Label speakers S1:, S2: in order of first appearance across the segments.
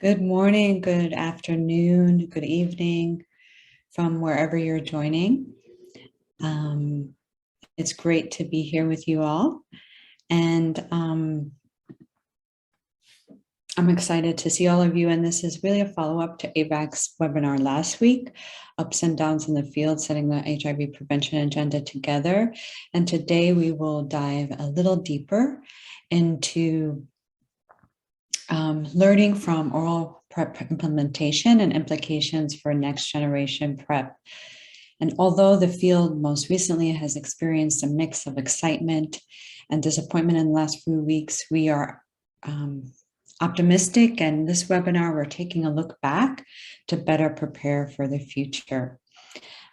S1: Good morning, good afternoon, good evening from wherever you're joining. It's great to be here with you all. And I'm excited to see all of you. And this is really a follow-up to AVAC's webinar last week, Ups and Downs in the Field, Setting the HIV Prevention Agenda Together. And today we will dive a little deeper into learning from oral PrEP implementation and implications for next generation PrEP. And although the field most recently has experienced a mix of excitement and disappointment in the last few weeks, we are optimistic, and this webinar, we're taking a look back to better prepare for the future.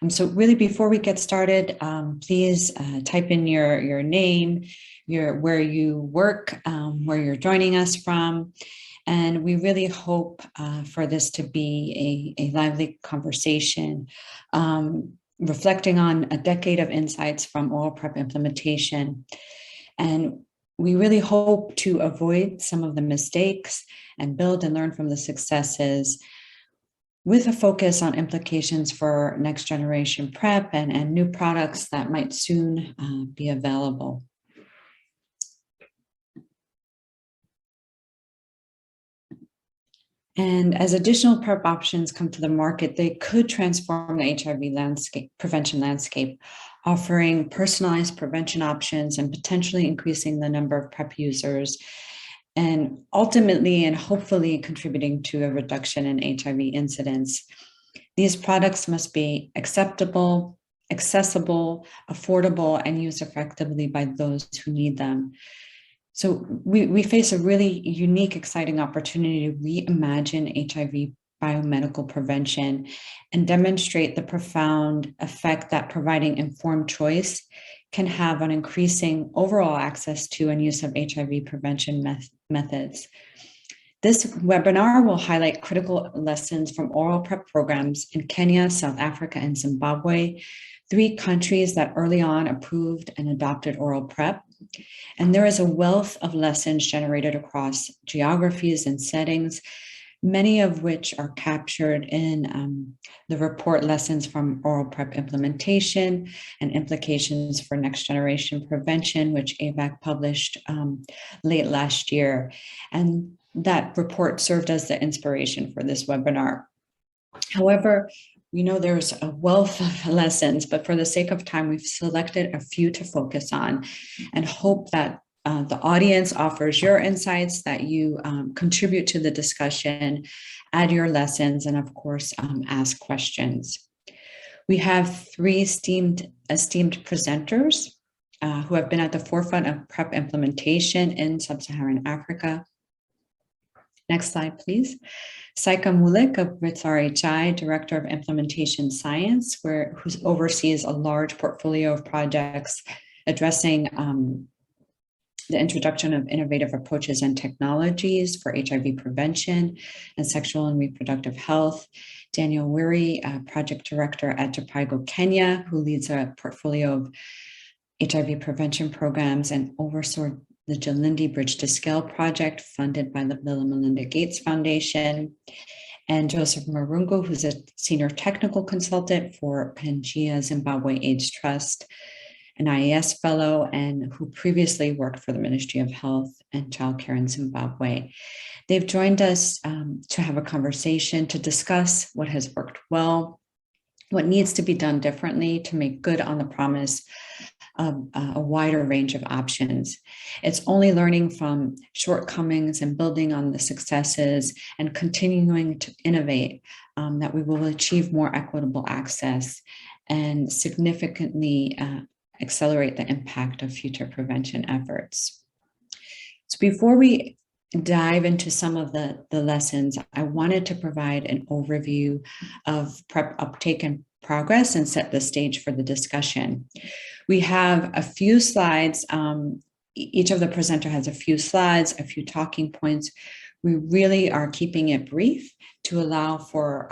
S1: So really, before we get started, please type in your name, where you work, where you're joining us from. And we really hope for this to be a lively conversation, reflecting on a decade of insights from oral PrEP implementation. And we really hope to avoid some of the mistakes and build and learn from the successes, with a focus on implications for next generation PrEP and new products that might soon be available. And as additional PrEP options come to the market, they could transform the HIV prevention landscape, offering personalized prevention options and potentially increasing the number of PrEP users, and ultimately and hopefully contributing to a reduction in HIV incidence. These products must be acceptable, accessible, affordable, and used effectively by those who need them. So we face a really unique, exciting opportunity to reimagine HIV biomedical prevention and demonstrate the profound effect that providing informed choice can have on increasing overall access to and use of HIV prevention methods. This webinar will highlight critical lessons from oral PrEP programs in Kenya, South Africa, and Zimbabwe, 3 countries that early on approved and adopted oral PrEP. And there is a wealth of lessons generated across geographies and settings, many of which are captured in the report Lessons from Oral PrEP Implementation and Implications for Next Generation Prevention, which AVAC published late last year. And that report served as the inspiration for this webinar. However, we know there's a wealth of lessons, but for the sake of time, we've selected a few to focus on and hope that the audience offers your insights, that you contribute to the discussion, add your lessons, and of course, ask questions. We have 3 esteemed presenters who have been at the forefront of PrEP implementation in Sub-Saharan Africa. Next slide, please. Saika Mulik of RITS RHI, Director of Implementation Science, who oversees a large portfolio of projects addressing the introduction of innovative approaches and technologies for HIV prevention and sexual and reproductive health. Daniel Wiri, Project Director at Japigo, Kenya, who leads a portfolio of HIV prevention programs and oversaw the Jalindi Bridge to Scale project funded by the Bill and Melinda Gates Foundation, and Joseph Marungu, who's a senior technical consultant for Pangea Zimbabwe AIDS Trust, an IAS fellow, and who previously worked for the Ministry of Health and Child Care in Zimbabwe. They've joined us to have a conversation to discuss what has worked well, what needs to be done differently to make good on the promise of a wider range of options. It's only learning from shortcomings and building on the successes and continuing to innovate that we will achieve more equitable access and significantly accelerate the impact of future prevention efforts. So before we dive into some of the lessons, I wanted to provide an overview of PrEP uptake and progress and set the stage for the discussion. We have a few slides. Each of the presenter has a few slides, a few talking points. We really are keeping it brief to allow for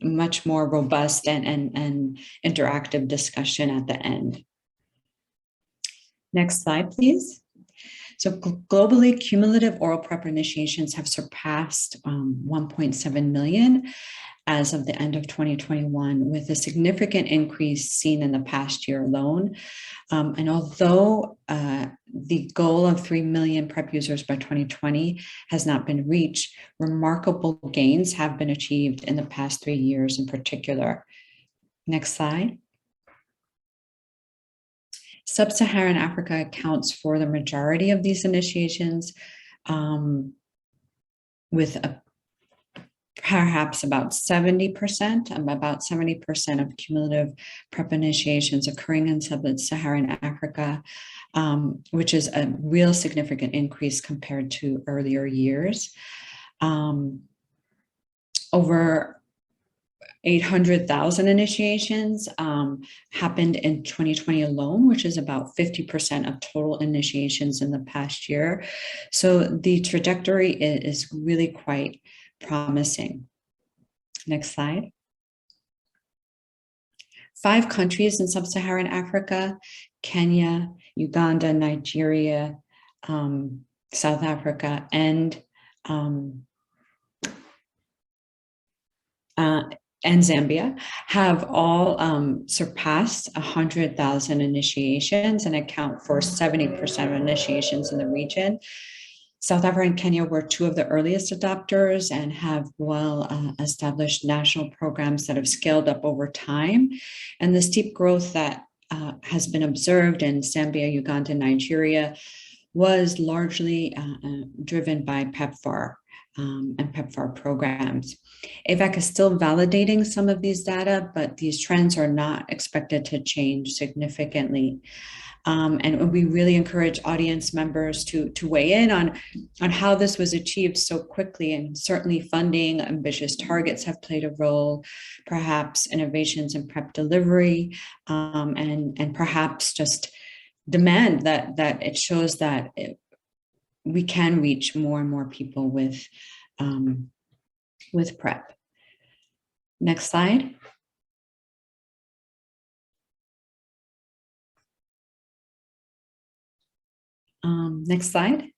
S1: much more robust and interactive discussion at the end. Next slide, please. So globally, cumulative oral PrEP initiations have surpassed 1.7 million as of the end of 2021, with a significant increase seen in the past year alone. And although the goal of 3 million PrEP users by 2020 has not been reached, remarkable gains have been achieved in the past 3 years in particular. Next slide. Sub-Saharan Africa accounts for the majority of these initiations, with perhaps about 70%, of cumulative PrEP initiations occurring in Sub-Saharan Africa, which is a real significant increase compared to earlier years. Over 800,000 initiations happened in 2020 alone, which is about 50% of total initiations in the past year. So the trajectory is really quite promising. Next slide. 5 countries in Sub-Saharan Africa: Kenya, Uganda, Nigeria, South Africa, and Zambia, have all surpassed 100,000 initiations and account for 70% of initiations in the region. South Africa and Kenya were 2 of the earliest adopters and have well-established national programs that have scaled up over time. And the steep growth that has been observed in Zambia, Uganda, and Nigeria was largely driven by PEPFAR and PEPFAR programs. AVAC is still validating some of these data, but these trends are not expected to change significantly. And we really encourage audience members to weigh in on how this was achieved so quickly. And certainly funding, ambitious targets have played a role, perhaps innovations in PrEP delivery, and perhaps just demand that it shows that we can reach more and more people with PrEP. Next slide. Next slide.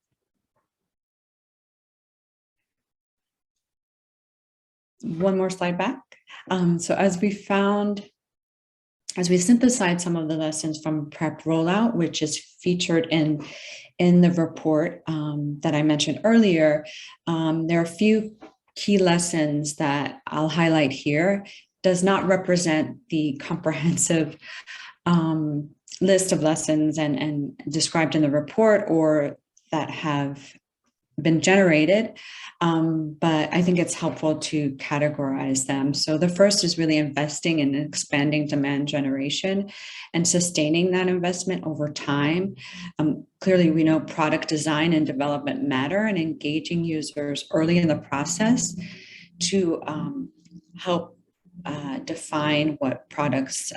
S1: One more slide back. So as we synthesized some of the lessons from PrEP rollout, which is featured in the report that I mentioned earlier, there are a few key lessons that I'll highlight here. Does not represent the comprehensive list of lessons and described in the report or that have been generated, but I think it's helpful to categorize them. So the first is really investing in expanding demand generation and sustaining that investment over time. Clearly, we know product design and development matter, and engaging users early in the process to help define what products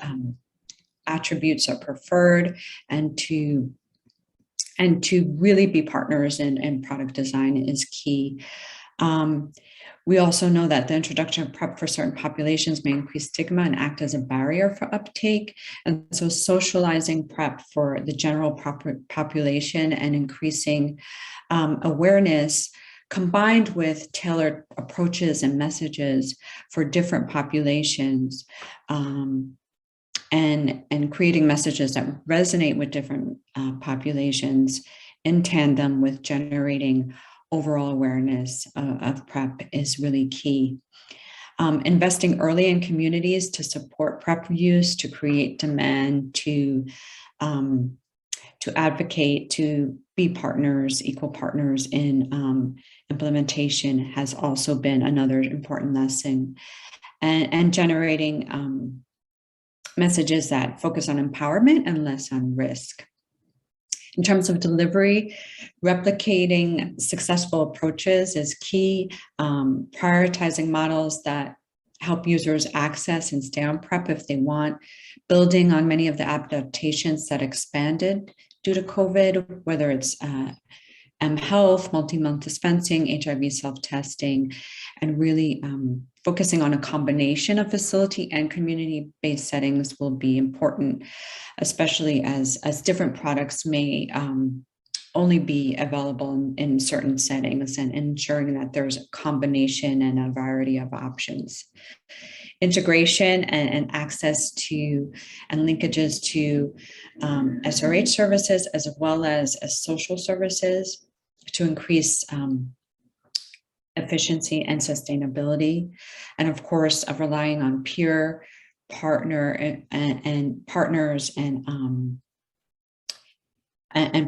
S1: attributes are preferred, and to really be partners in product design is key. We also know that the introduction of PrEP for certain populations may increase stigma and act as a barrier for uptake. And so socializing PrEP for the general population and increasing awareness, combined with tailored approaches and messages for different populations, and creating messages that resonate with different populations in tandem with generating overall awareness of PrEP is really key. Investing early in communities to support PrEP use, to create demand, to advocate, to be partners, equal partners in implementation has also been another important lesson. And generating messages that focus on empowerment and less on risk. In terms of delivery, replicating successful approaches is key. Prioritizing models that help users access and stay on PrEP if they want, building on many of the adaptations that expanded due to COVID, whether it's mHealth, multi-month dispensing, HIV self-testing, and really focusing on a combination of facility and community-based settings will be important, especially as different products may only be available in certain settings, and ensuring that there's a combination and a variety of options. Integration and access to and linkages to SRH services as well as social services to increase efficiency and sustainability. And of course, relying on peer partner and partners and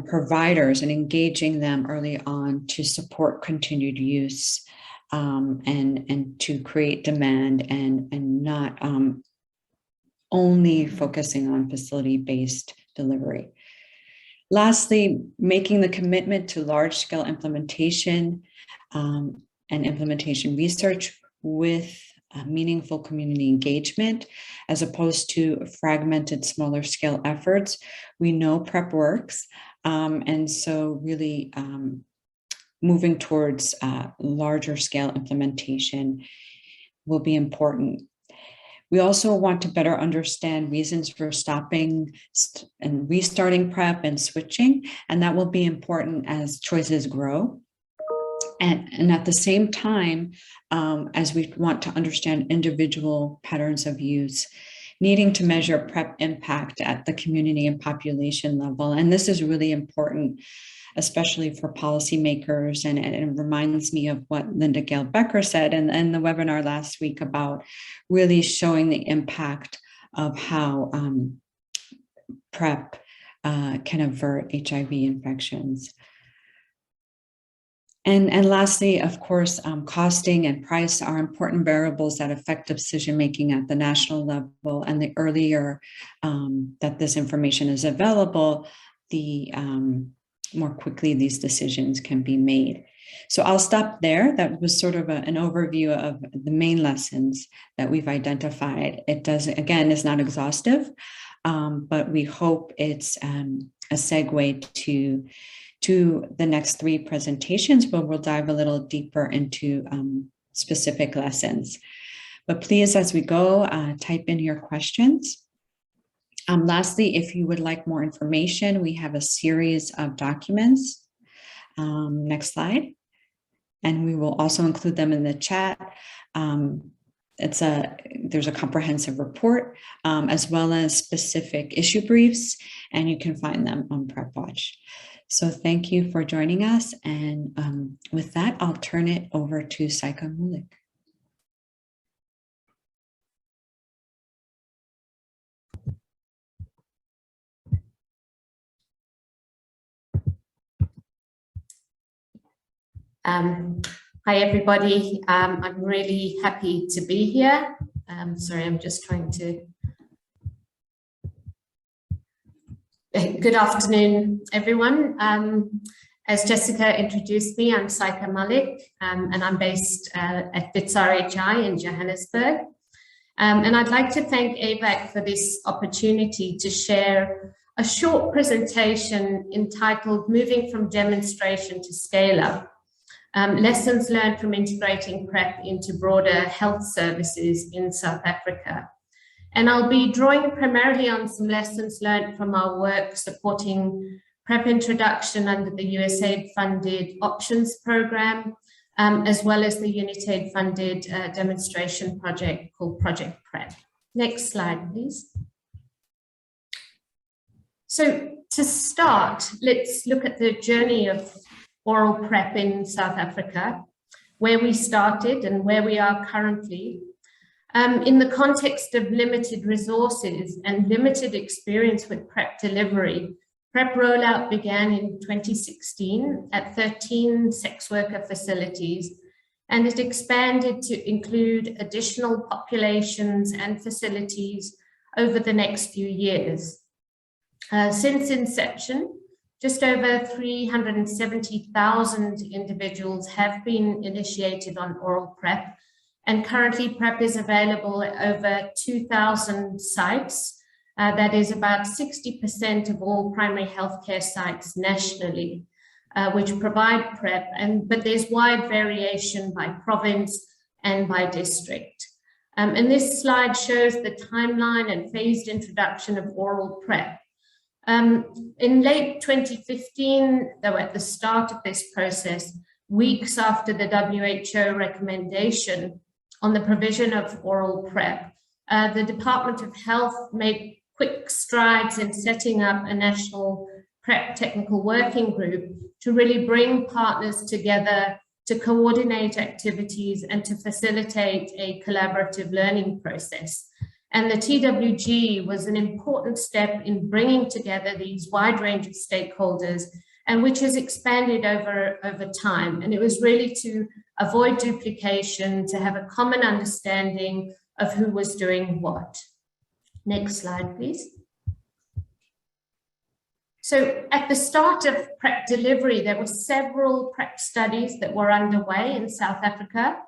S1: providers, and engaging them early on to support continued use and to create demand and not only focusing on facility-based delivery. Lastly, making the commitment to large-scale implementation and implementation research with meaningful community engagement, as opposed to fragmented, smaller scale efforts. We know PrEP works, and so really moving towards larger scale implementation will be important. We also want to better understand reasons for stopping and restarting PrEP and switching, and that will be important as choices grow. And at the same time, as we want to understand individual patterns of use, needing to measure PrEP impact at the community and population level. And this is really important, especially for policymakers. And it reminds me of what Linda Gale Becker said in the webinar last week about really showing the impact of how PrEP can avert HIV infections. And lastly, of course, costing and price are important variables that affect decision-making at the national level. And the earlier that this information is available, the more quickly these decisions can be made. So I'll stop there. That was sort of an overview of the main lessons that we've identified. It does, again, is not exhaustive, but we hope it's a segue to the next three presentations, where we'll dive a little deeper into specific lessons. But please, as we go, type in your questions. Lastly, if you would like more information, we have a series of documents. Next slide. And we will also include them in the chat. There's a comprehensive report, as well as specific issue briefs, and you can find them on PrEP Watch. So thank you for joining us. And with that, I'll turn it over to Saika Mulik.
S2: Hi, everybody. I'm really happy to be here. Sorry, I'm just trying to... Good afternoon, everyone. As Jessica introduced me, I'm Saika Mulik, and I'm based at PrEP in Johannesburg. And I'd like to thank AVAC for this opportunity to share a short presentation entitled Moving from Demonstration to Scale-Up, Lessons Learned from Integrating PrEP into Broader Health Services in South Africa. And I'll be drawing primarily on some lessons learned from our work supporting PrEP introduction under the USAID-funded Options Program, as well as the UNITAID-funded demonstration project called Project PrEP. Next slide, please. So to start, let's look at the journey of oral PrEP in South Africa, where we started and where we are currently. In the context of limited resources and limited experience with PrEP delivery, PrEP rollout began in 2016 at 13 sex worker facilities, and it expanded to include additional populations and facilities over the next few years. Since inception, just over 370,000 individuals have been initiated on oral PrEP, and currently PrEP is available at over 2,000 sites. That is about 60% of all primary healthcare sites nationally, which provide PrEP, but there's wide variation by province and by district. And this slide shows the timeline and phased introduction of oral PrEP. In late 2015, though at the start of this process, weeks after the WHO recommendation on the provision of oral PrEP, the Department of Health made quick strides in setting up a national PrEP technical working group to really bring partners together to coordinate activities and to facilitate a collaborative learning process. And the TWG was an important step in bringing together these wide range of stakeholders, and which has expanded over time. And it was really to avoid duplication, to have a common understanding of who was doing what. Next slide, please. So at the start of PrEP delivery, there were several PrEP studies that were underway in South Africa,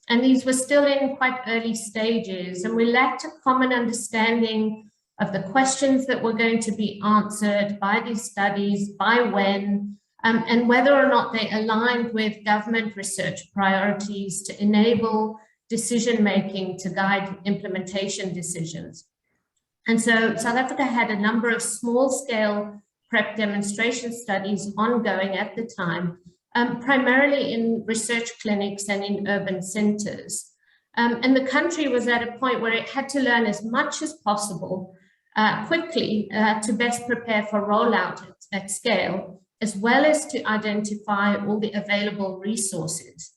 S2: and these were still in quite early stages, and we lacked a common understanding of the questions that were going to be answered by these studies, by when, and whether or not they aligned with government research priorities to enable decision-making to guide implementation decisions. And so South Africa had a number of small-scale PrEP demonstration studies ongoing at the time, primarily in research clinics and in urban centers. And the country was at a point where it had to learn as much as possible quickly to best prepare for rollout at scale, as well as to identify all the available resources.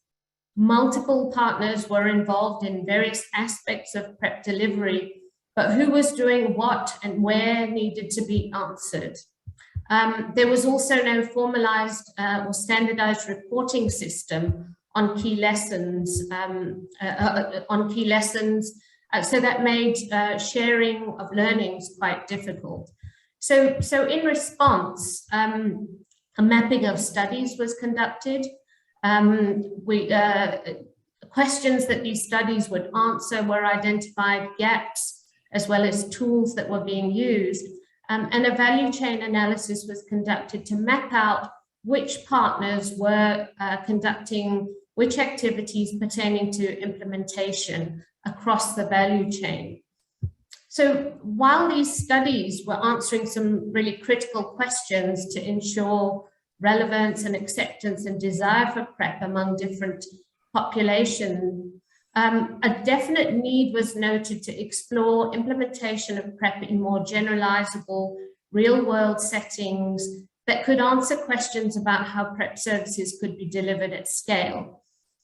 S2: Multiple partners were involved in various aspects of PrEP delivery, but who was doing what and where needed to be answered. There was also no formalized or standardized reporting system on key lessons, so that made sharing of learnings quite difficult. So in response, a mapping of studies was conducted. Questions that these studies would answer were identified, gaps, as well as tools that were being used. And a value chain analysis was conducted to map out which partners were conducting which activities pertaining to implementation across the value chain. So while these studies were answering some really critical questions to ensure relevance and acceptance and desire for PrEP among different populations, a definite need was noted to explore implementation of PrEP in more generalizable real-world settings that could answer questions about how PrEP services could be delivered at scale.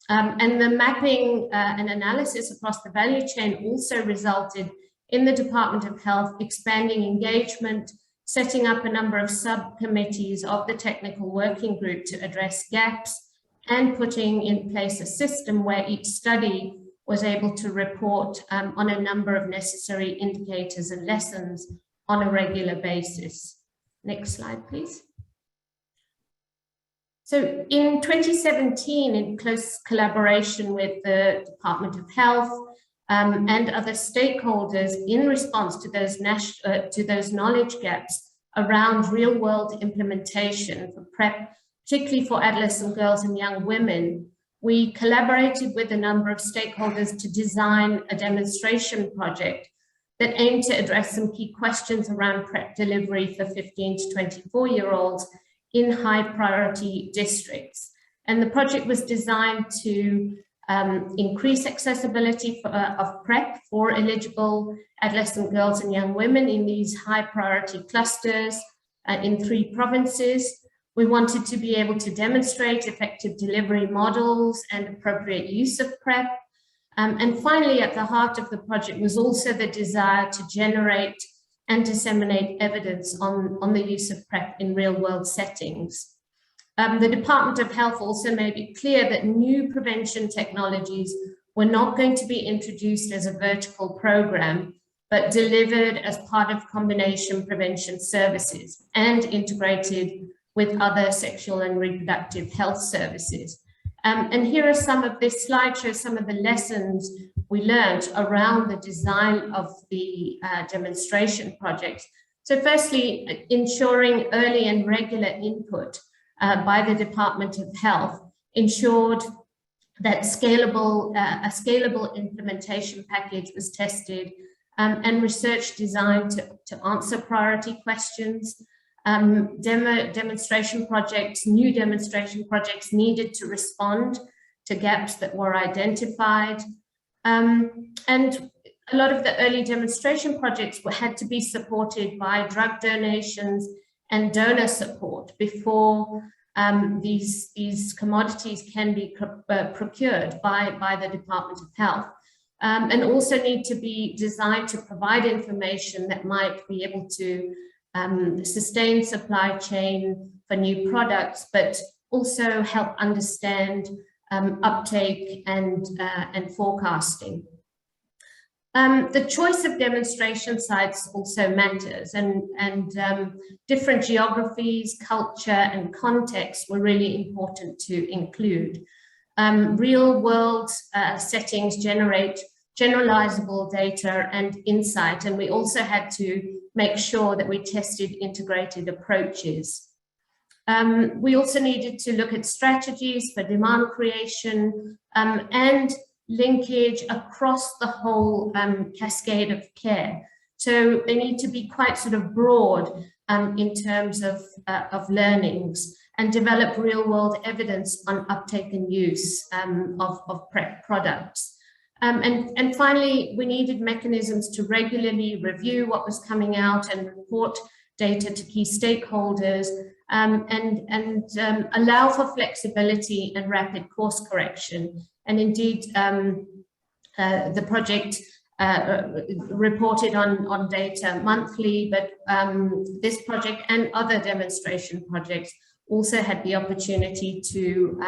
S2: And the mapping and analysis across the value chain also resulted in the Department of Health expanding engagement, setting up a number of subcommittees of the technical working group to address gaps, and putting in place a system where each study was able to report on a number of necessary indicators and lessons on a regular basis. Next slide, please. So in 2017, in close collaboration with the Department of Health and other stakeholders in response to those knowledge gaps around real-world implementation for PrEP, particularly for adolescent girls and young women, we collaborated with a number of stakeholders to design a demonstration project that aimed to address some key questions around PrEP delivery for 15 to 24-year-olds in high priority districts. And the project was designed to increase accessibility of PrEP for eligible adolescent girls and young women in these high priority clusters in 3 provinces. We wanted to be able to demonstrate effective delivery models and appropriate use of PrEP. And finally, at the heart of the project was also the desire to generate and disseminate evidence on the use of PrEP in real-world settings. The Department of Health also made it clear that new prevention technologies were not going to be introduced as a vertical program, but delivered as part of combination prevention services and integrated with other sexual and reproductive health services. And here are some of this slide shows some of the lessons we learned around the design of the demonstration projects. So firstly, ensuring early and regular input by the Department of Health ensured that a scalable implementation package was tested and research designed to answer priority questions. New demonstration projects needed to respond to gaps that were identified. And a lot of the early demonstration projects had to be supported by drug donations and donor support before these commodities can be procured by the Department of Health. And also need to be designed to provide information that might be able to sustain supply chain for new products, but also help understand uptake and forecasting. The choice of demonstration sites also matters, and different geographies, culture, and context were really important to include. Real world settings generate generalizable data and insight, and we also had to make sure that we tested integrated approaches. We also needed to look at strategies for demand creation and linkage across the whole cascade of care. So they need to be quite sort of broad in terms of learnings, and develop real-world evidence on uptake and use of PrEP products. And finally, we needed mechanisms to regularly review what was coming out and report data to key stakeholders, and allow for flexibility and rapid course correction. And indeed, the project reported on data monthly, but this project and other demonstration projects also had the opportunity to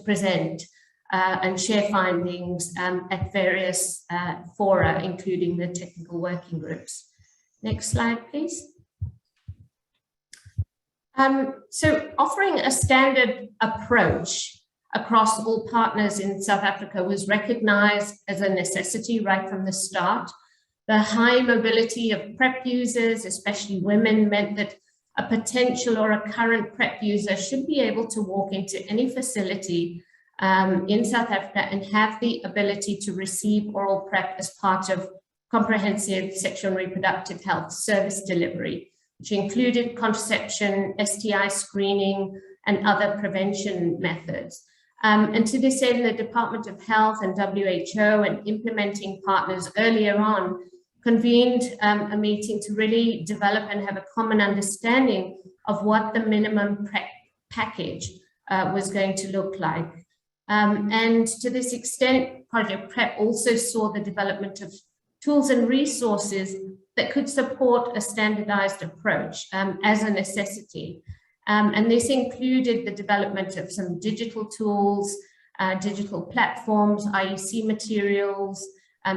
S2: present and share findings at various fora, including the technical working groups. Next slide, please. So offering a standard approach across all partners in South Africa was recognized as a necessity right from the start. The high mobility of PrEP users, especially women, meant that a potential or a current PrEP user should be able to walk into any facility in South Africa and have the ability to receive oral PrEP as part of comprehensive sexual and reproductive health service delivery, which included contraception, STI screening, and other prevention methods. And to this end, the Department of Health and WHO and implementing partners earlier on convened a meeting to really develop and have a common understanding of what the minimum PrEP package was going to look like. And to this extent, Project PrEP also saw the development of tools and resources that could support a standardized approach as a necessity. And this included the development of some digital tools, digital platforms, IEC materials,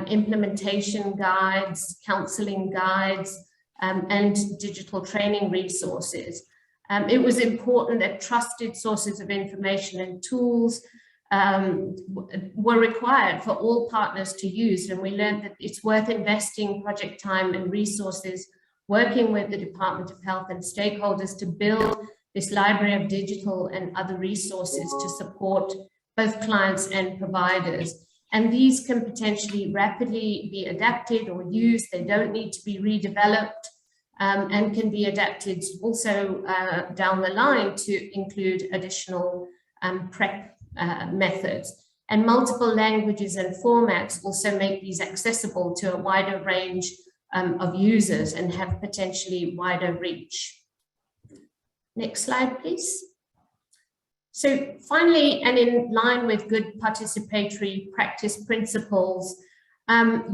S2: implementation guides, counseling guides, and digital training resources. It was important that trusted sources of information and tools were required for all partners to use, and we learned that it's worth investing project time and resources working with the Department of Health and stakeholders to build this library of digital and other resources to support both clients and providers. And these can potentially rapidly be adapted or used. They don't need to be redeveloped, and can be adapted also down the line to include additional PrEP methods. And multiple languages and formats also make these accessible to a wider range of users and have potentially wider reach. Next slide, please. So finally, and in line with good participatory practice principles,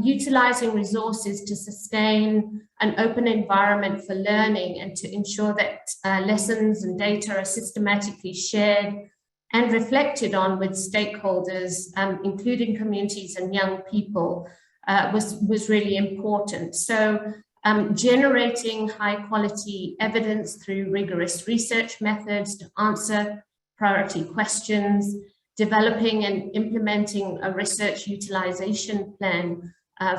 S2: utilizing resources to sustain an open environment for learning and to ensure that lessons and data are systematically shared and reflected on with stakeholders, including communities and young people, was really important. So generating high quality evidence through rigorous research methods to answer priority questions, developing and implementing a research utilization plan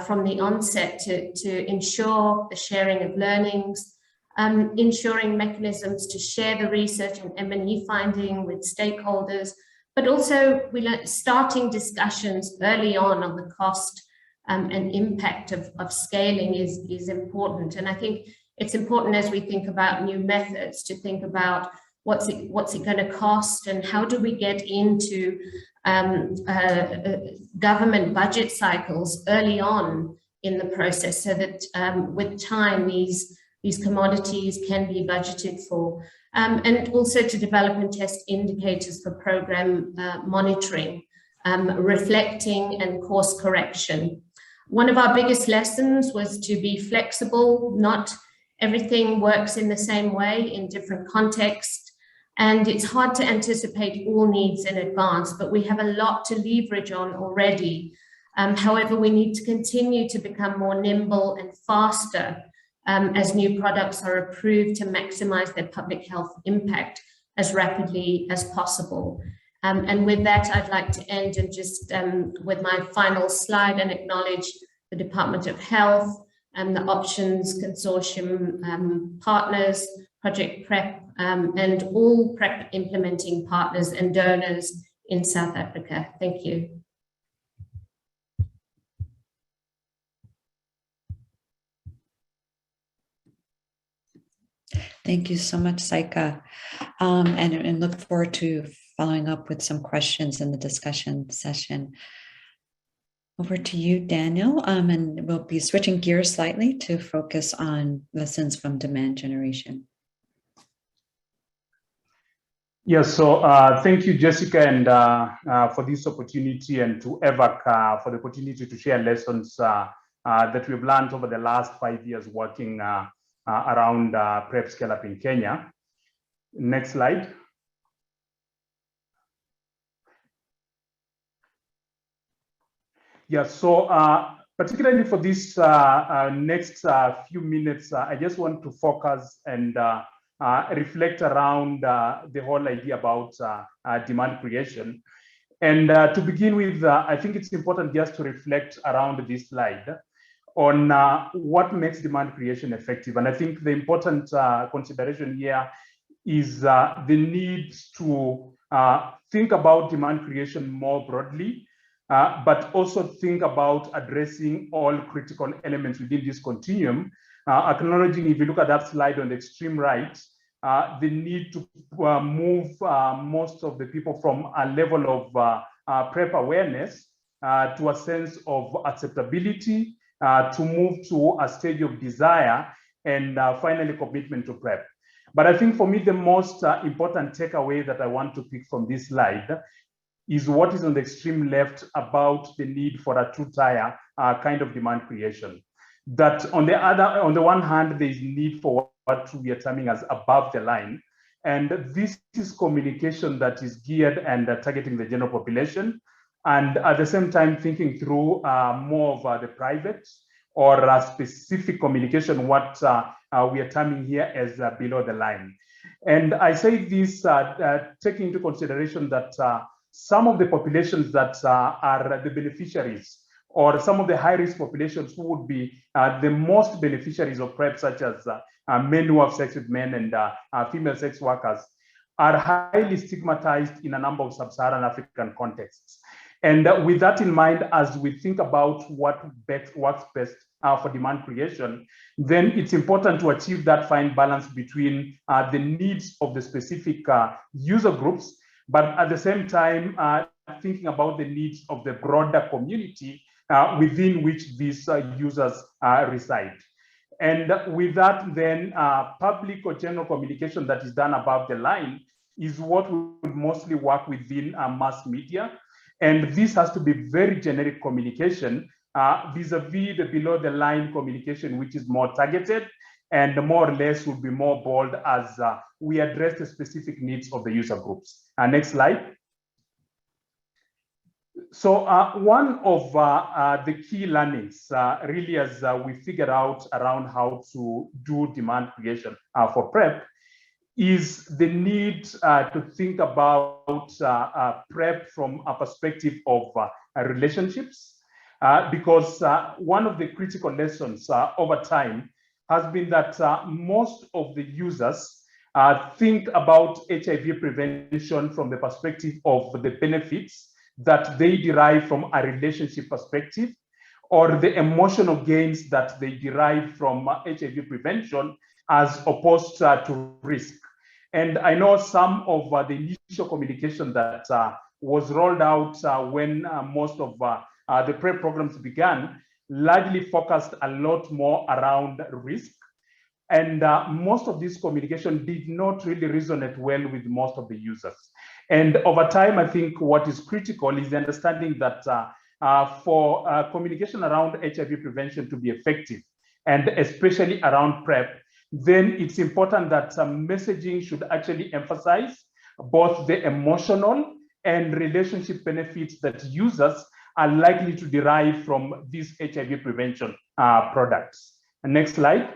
S2: from the onset to ensure the sharing of learnings, ensuring mechanisms to share the research and M&E finding with stakeholders, but also we learned starting discussions early on the cost and impact of scaling is important. And I think it's important as we think about new methods to think about what's it going to cost, and how do we get into government budget cycles early on in the process, so that with time these commodities can be budgeted for, and also to develop and test indicators for program monitoring, reflecting and course correction. One of our biggest lessons was to be flexible. Not everything works in the same way in different contexts, and it's hard to anticipate all needs in advance, but we have a lot to leverage on already. However, we need to continue to become more nimble and faster as new products are approved to maximize their public health impact as rapidly as possible. And with that, I'd like to end and just with my final slide and acknowledge the Department of Health and the Options Consortium partners, Project PrEP, and all PrEP implementing partners and donors in South Africa. Thank you.
S1: Thank you so much, Saika, and look forward to following up with some questions in the discussion session. Over to you, Daniel, and we'll be switching gears slightly to focus on lessons from demand generation.
S3: Yes, so thank you, Jessica, and for this opportunity, and to EVAC for the opportunity to share lessons that we've learned over the last 5 years working around PrEP scale-up in Kenya. Next slide. Yeah, so particularly for this next few minutes, I just want to focus and reflect around the whole idea about demand creation. And to begin with, I think it's important just to reflect around this slide on what makes demand creation effective. And I think the important consideration here is the need to think about demand creation more broadly, but also think about addressing all critical elements within this continuum, acknowledging, if you look at that slide on the extreme right, the need to move most of the people from a level of PrEP awareness to a sense of acceptability, to move to a stage of desire, and finally commitment to PrEP. But I think for me, the most important takeaway that I want to pick from this slide is what is on the extreme left about the need for a two-tier kind of demand creation. That on the one hand, there is need for what we are terming as above the line. And this is communication that is geared and targeting the general population, and at the same time thinking through more of the private or specific communication, what we are terming here as below the line. And I say this taking into consideration that some of the populations that are the beneficiaries, or some of the high-risk populations who would be the most beneficiaries of PrEP, such as men who have sex with men and female sex workers, are highly stigmatized in a number of sub-Saharan African contexts. And with that in mind, as we think about what works best for demand creation, then it's important to achieve that fine balance between the needs of the specific user groups, but at the same time, thinking about the needs of the broader community within which these users reside. And with that, then public or general communication that is done above the line is what will mostly work within mass media. And this has to be very generic communication vis-a-vis the below the line communication, which is more targeted and more or less will be more bold as we address the specific needs of the user groups. Next slide. So one of the key learnings really as we figured out around how to do demand creation for PrEP is the need to think about PrEP from a perspective of relationships, because one of the critical lessons over time has been that most of the users think about HIV prevention from the perspective of the benefits that they derive from a relationship perspective, or the emotional gains that they derive from HIV prevention as opposed to risk. And I know some of the initial communication that was rolled out when most of the PrEP programs began largely focused a lot more around risk. And most of this communication did not really resonate well with most of the users. And over time, I think what is critical is the understanding that for communication around HIV prevention to be effective, and especially around PrEP, then it's important that messaging should actually emphasize both the emotional and relationship benefits that users are likely to derive from these HIV prevention products. Next slide.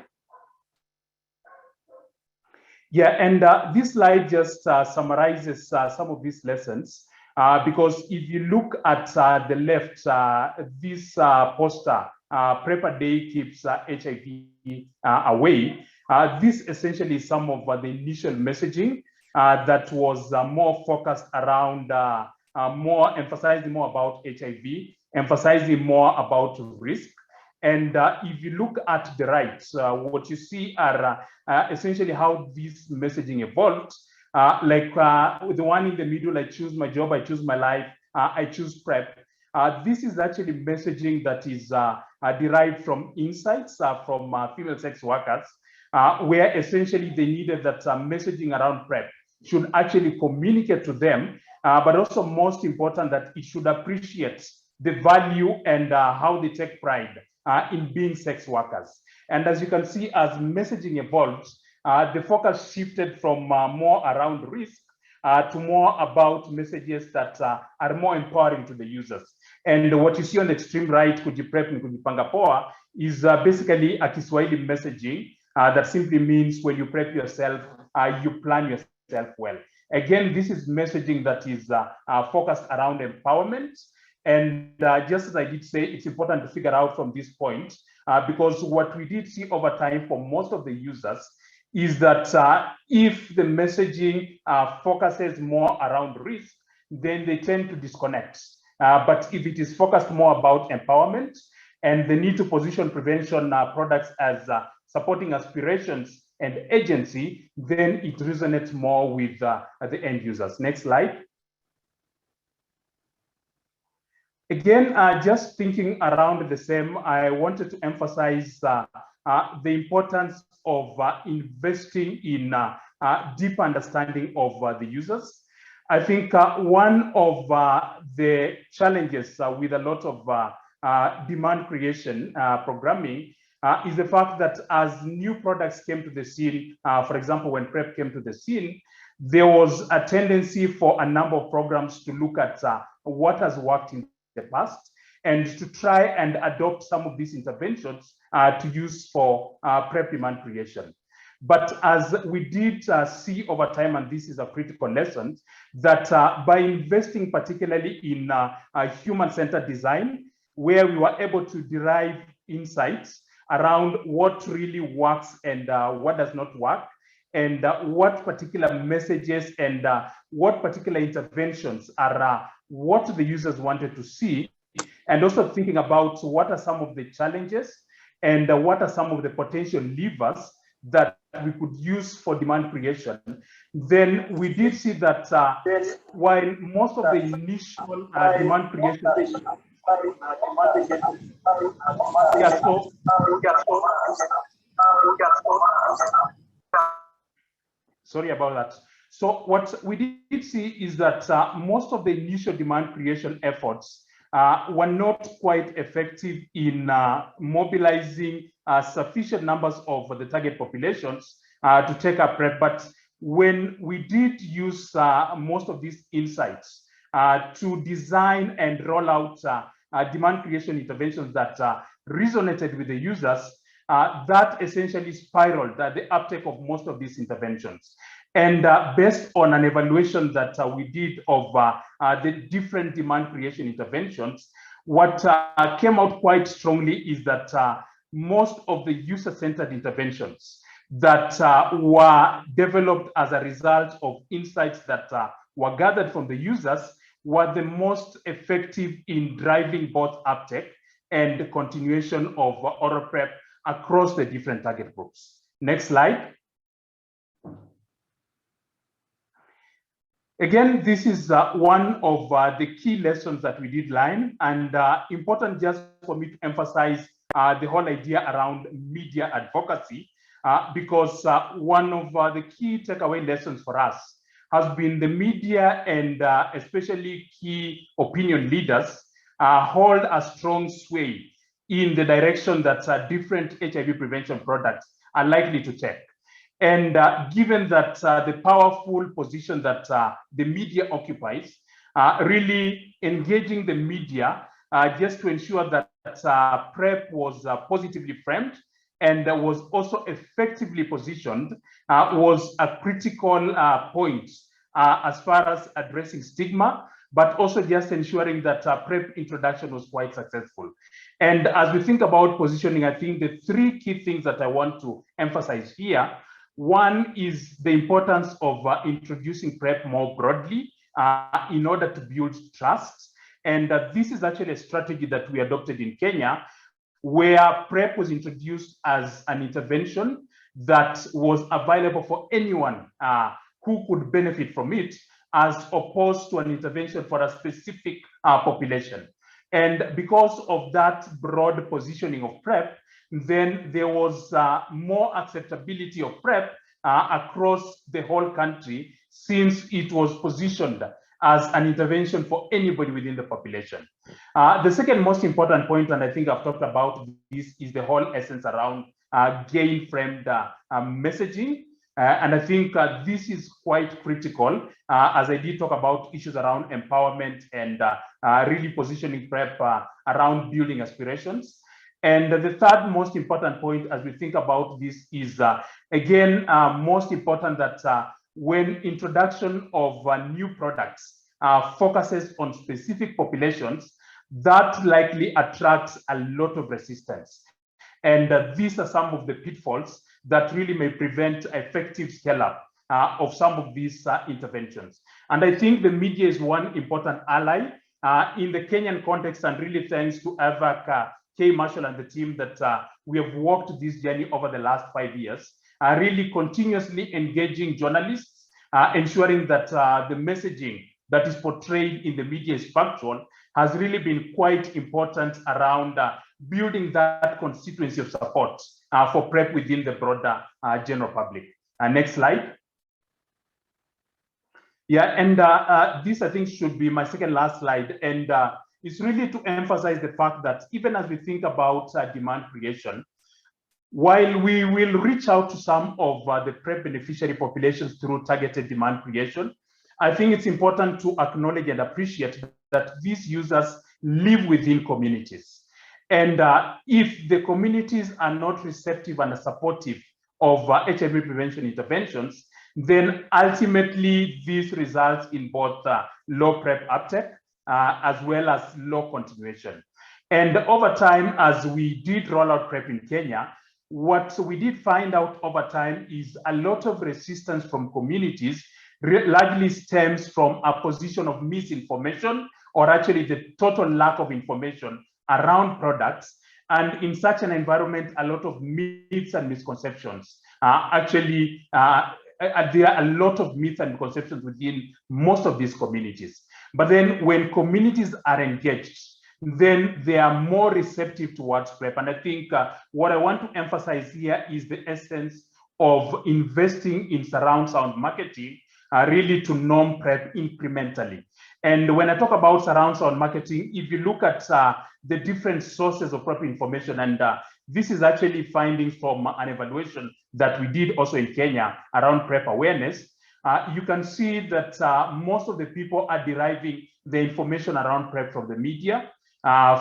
S3: Yeah, and this slide just summarizes some of these lessons because if you look at the left, this poster, PrEP a Day Keeps HIV Away, this essentially is some of the initial messaging that was more focused around emphasizing more about HIV, emphasizing more about risk. And if you look at the right, what you see are essentially how this messaging evolved. Like the one in the middle, I choose my job, I choose my life, I choose PrEP. This is actually messaging that is derived from insights from female sex workers, where essentially they needed that messaging around PrEP should actually communicate to them, but also most important that it should appreciate the value and how they take pride in being sex workers. And as you can see, as messaging evolved, the focus shifted from more around risk to more about messages that are more empowering to the users. And what you see on the extreme right, Kujiprep and Kujipanga Poa, is basically a Kiswahili messaging that simply means when you prep yourself, you plan yourself well. Again, this is messaging that is focused around empowerment. And just as I did say, it's important to figure out from this point, because what we did see over time for most of the users is that if the messaging focuses more around risk, then they tend to disconnect. But if it is focused more about empowerment and the need to position prevention products as supporting aspirations and agency, then it resonates more with the end users. Next slide. Again, just thinking around the same, I wanted to emphasize the importance of investing in deep understanding of the users. I think one of the challenges with a lot of demand creation programming is the fact that as new products came to the scene, for example, when PrEP came to the scene, there was a tendency for a number of programs to look at what has worked in the past and to try and adopt some of these interventions to use for PrEP demand creation. But as we did see over time, and this is a critical lesson, that by investing particularly in human-centered design, where we were able to derive insights around what really works and what does not work, and what particular messages and what particular interventions are what the users wanted to see, and also thinking about what are some of the challenges and what are some of the potential levers that we could use for demand creation, then we did see that while most of the initial demand creation sorry about that. So what we did see is that most of the initial demand creation efforts were not quite effective in mobilizing sufficient numbers of the target populations to take up PrEP. But when we did use most of these insights to design and roll out demand creation interventions that resonated with the users, that essentially spiraled the uptake of most of these interventions. And based on an evaluation that we did of the different demand creation interventions, what came out quite strongly is that most of the user-centered interventions that were developed as a result of insights that were gathered from the users were the most effective in driving both uptake and continuation of oral PrEP across the different target groups. Next slide. Again, this is one of the key lessons that we did learn, and important just for me to emphasize the whole idea around media advocacy, because one of the key takeaway lessons for us has been the media and especially key opinion leaders hold a strong sway in the direction that different HIV prevention products are likely to take. And given that the powerful position that the media occupies, really engaging the media just to ensure that PrEP was positively framed and was also effectively positioned was a critical point as far as addressing stigma, but also just ensuring that PrEP introduction was quite successful. And as we think about positioning, I think the three key things that I want to emphasize here. One is the importance of introducing PrEP more broadly in order to build trust. And this is actually a strategy that we adopted in Kenya, where PrEP was introduced as an intervention that was available for anyone who could benefit from it, as opposed to an intervention for a specific population. And because of that broad positioning of PrEP, then there was more acceptability of PrEP across the whole country, since it was positioned as an intervention for anybody within the population. The second most important point, and I think I've talked about this, is the whole essence around gain-framed messaging. And I think this is quite critical, as I did talk about issues around empowerment and really positioning PrEP around building aspirations. And the third most important point as we think about this is, again, most important that when introduction of new products focuses on specific populations, that likely attracts a lot of resistance. And these are some of the pitfalls that really may prevent effective scale-up of some of these interventions. And I think the media is one important ally in the Kenyan context, and really thanks to Avak, K. Marshall and the team that we have walked this journey over the last 5 years, really continuously engaging journalists, ensuring that the messaging that is portrayed in the media is factual, has really been quite important around building that constituency of support for PrEP within the broader general public. Next slide. Yeah, and this I think should be my second last slide. And it's really to emphasize the fact that even as we think about demand creation, while we will reach out to some of the PrEP beneficiary populations through targeted demand creation, I think it's important to acknowledge and appreciate that these users live within communities. And if the communities are not receptive and supportive of HIV prevention interventions, then ultimately this results in both low PrEP uptake as well as low continuation. And over time, as we did roll out PrEP in Kenya, what we did find out over time is a lot of resistance from communities largely stems from a position of misinformation, or actually the total lack of information around products. And in such an environment, a lot of myths and misconceptions there are a lot of myths and misconceptions within most of these communities. But then when communities are engaged, then they are more receptive towards PrEP. And I think what I want to emphasize here is the essence of investing in surround sound marketing, really to norm PrEP incrementally. And when I talk about surround sound marketing, if you look at the different sources of PrEP information, and this is actually findings from an evaluation that we did also in Kenya around PrEP awareness, you can see that most of the people are deriving the information around PrEP from the media,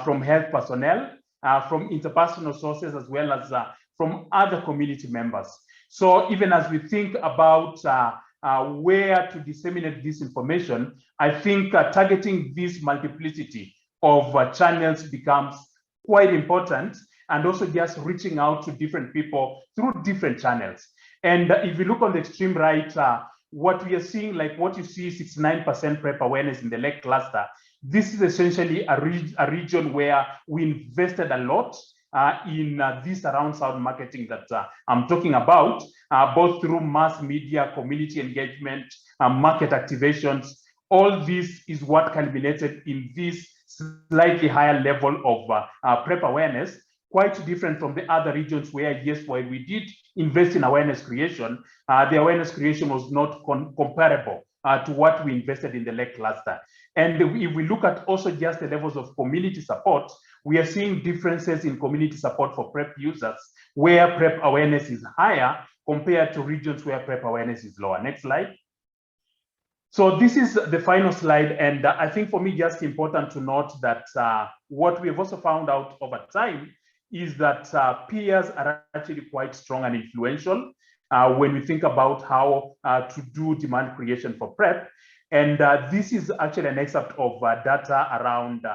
S3: from health personnel, from interpersonal sources, as well as from other community members. So even as we think about where to disseminate this information, I think targeting this multiplicity of channels becomes quite important, and also just reaching out to different people through different channels. And if you look on the extreme right, what we are seeing, like what you see, 69% PrEP awareness in the leg cluster, This is essentially a region where we invested a lot in this surround sound marketing that I'm talking about, both through mass media, community engagement, market activations. All this is what culminated in this slightly higher level of PrEP awareness, quite different from the other regions where, yes, while we did invest in awareness creation, the awareness creation was not comparable to what we invested in the Lake cluster. And if we look at also just the levels of community support, we are seeing differences in community support for PrEP users, where PrEP awareness is higher compared to regions where PrEP awareness is lower. Next slide. So this is the final slide, and I think for me, just important to note that what we have also found out over time is that peers are actually quite strong and influential when we think about how to do demand creation for PrEP. And this is actually an excerpt of data around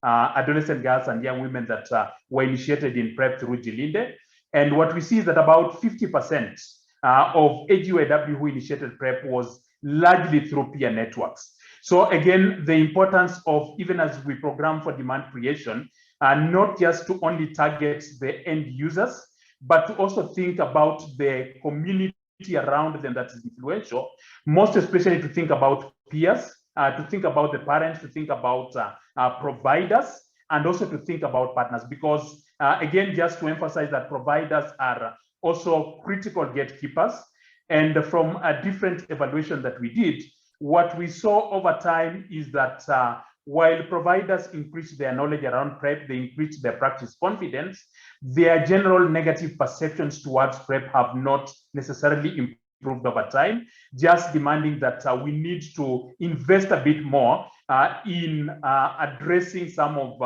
S3: adolescent girls and young women that were initiated in PrEP through Jilinde. And what we see is that about 50% of AGUAW who initiated PrEP was largely through peer networks. So again, the importance of, even as we program for demand creation, not just to only target the end users, but to also think about the community around them that is influential, most especially to think about peers, to think about the parents, to think about providers, and also to think about partners. Because again, just to emphasize that providers are also critical gatekeepers. And from a different evaluation that we did, what we saw over time is that while providers increased their knowledge around PrEP, they increased their practice confidence, their general negative perceptions towards PrEP have not necessarily improved over time, just demanding that we need to invest a bit more in addressing some of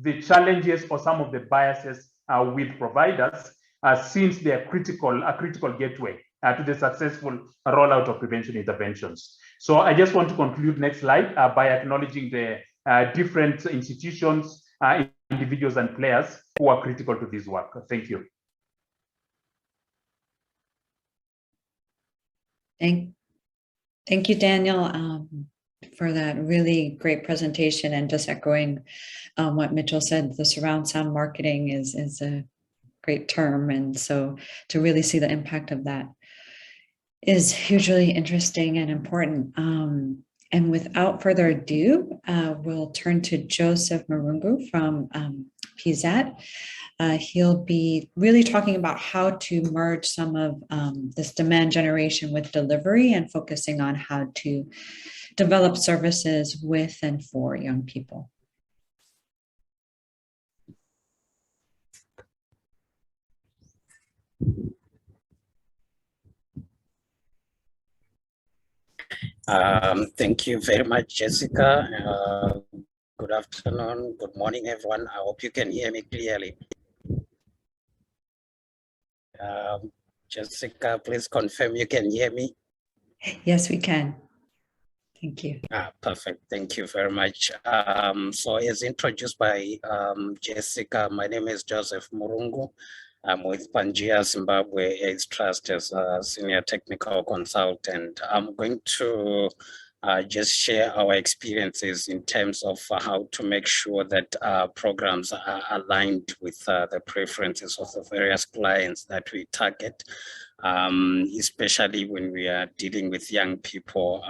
S3: the challenges or some of the biases with providers, since they are a critical gateway to the successful rollout of prevention interventions. So I just want to conclude, next slide, by acknowledging the different institutions, individuals and players who are critical to this work. Thank you.
S1: Thank you, Daniel, for that really great presentation. And just echoing what Mitchell said, the surround sound marketing is a great term. And so to really see the impact of that is hugely interesting and important. And without further ado, we'll turn to Joseph Marungu from PZAT. He'll be really talking about how to merge some of this demand generation with delivery, and focusing on how to develop services with and for young people.
S4: Thank you very much, Jessica. Good afternoon, good morning, everyone. I hope you can hear me clearly. Jessica, please confirm you can hear me.
S1: Yes, we can. Thank you.
S4: Perfect. Thank you very much. So as introduced by Jessica, my name is Joseph Marungu. I'm with Pangaea Zimbabwe AIDS Trust as a senior technical consultant. I'm going to just share our experiences in terms of how to make sure that programs are aligned with the preferences of the various clients that we target, especially when we are dealing with young people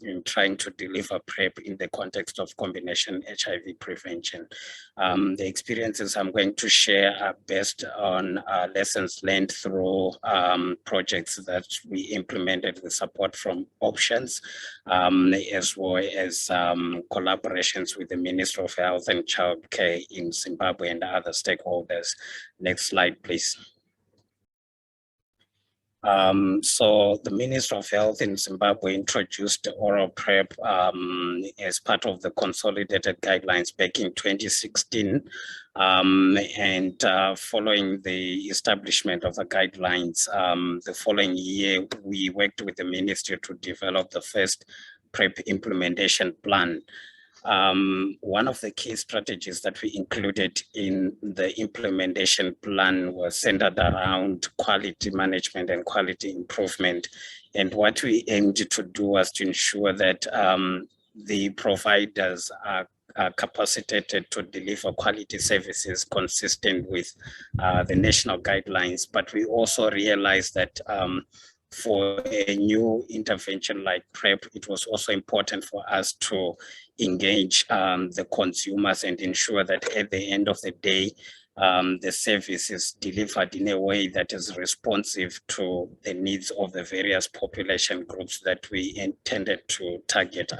S4: in trying to deliver PrEP in the context of combination HIV prevention. The experiences I'm going to share are based on lessons learned through projects that we implemented with support from Options, as well as collaborations with the Ministry of Health and Childcare in Zimbabwe and other stakeholders. Next slide, please. So the Ministry of Health in Zimbabwe introduced oral PrEP as part of the consolidated guidelines back in 2016. And following the establishment of the guidelines, the following year, we worked with the ministry to develop the first PrEP implementation plan. One of the key strategies that we included in the implementation plan was centered around quality management and quality improvement. And what we aimed to do was to ensure that the providers are capacitated to deliver quality services consistent with the national guidelines. But we also realized that for a new intervention like PrEP, it was also important for us to engage the consumers and ensure that at the end of the day, the service is delivered in a way that is responsive to the needs of the various population groups that we intended to target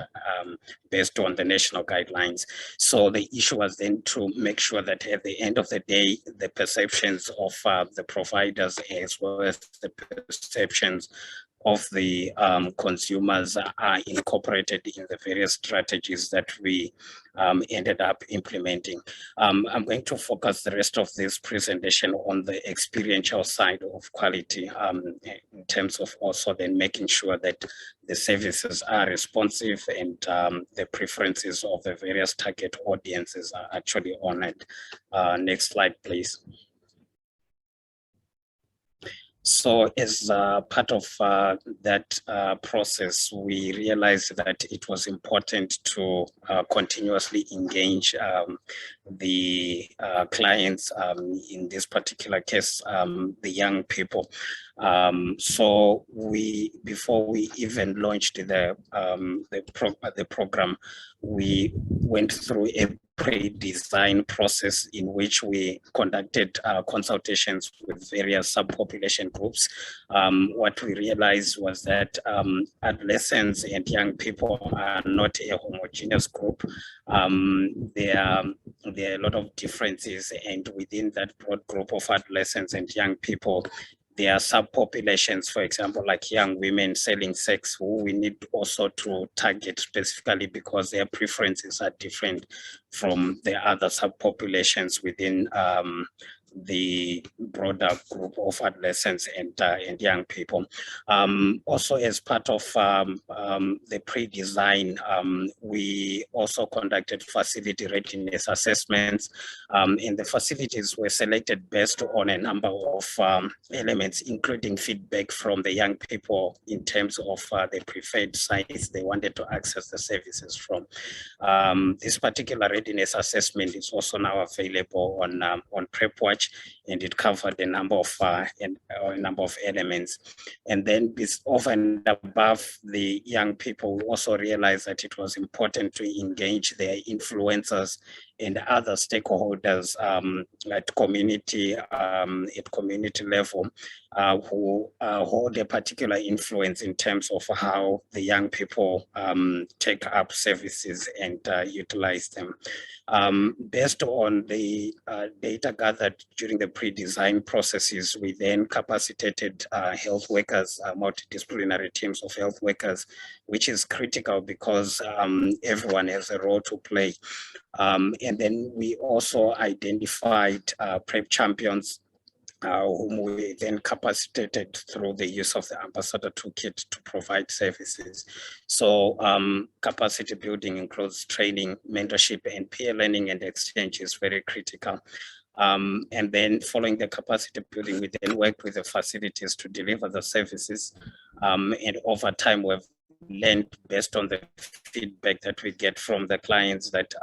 S4: based on the national guidelines. So the issue was then to make sure that at the end of the day, the perceptions of the providers as well as the perceptions of the consumers are incorporated in the various strategies that we ended up implementing. I'm going to focus the rest of this presentation on the experiential side of quality in terms of also then making sure that the services are responsive and the preferences of the various target audiences are actually honored. Next slide, please. So as part of that process, we realized that it was important to continuously engage the clients, in this particular case, the young people. So before we even launched the program, we went through a pre-design process in which we conducted consultations with various subpopulation groups. What we realized was that adolescents and young people are not a homogeneous group. There are a lot of differences, and within that broad group of adolescents and young people, there are subpopulations, for example, like young women selling sex, who we need also to target specifically because their preferences are different from the other subpopulations within the broader group of adolescents and young people. Also, as part of the pre-design, we also conducted facility readiness assessments, and the facilities were selected based on a number of elements, including feedback from the young people in terms of the preferred sites they wanted to access the services from. This particular readiness assessment is also now available on PrEP Watch, and it covered a number of elements. And then over and above the young people, we also realized that it was important to engage their influencers and other stakeholders at community level who hold a particular influence in terms of how the young people take up services and utilize them. Based on the data gathered during the pre-design processes, we then capacitated health workers, multidisciplinary teams of health workers, which is critical because everyone has a role to play. And then we also identified PrEP champions whom we then capacitated through the use of the Ambassador Toolkit to provide services. So capacity building includes training, mentorship, and peer learning and exchange is very critical. And then following the capacity building, we then worked with the facilities to deliver the services. And over time, we've learned based on the feedback that we get from the clients that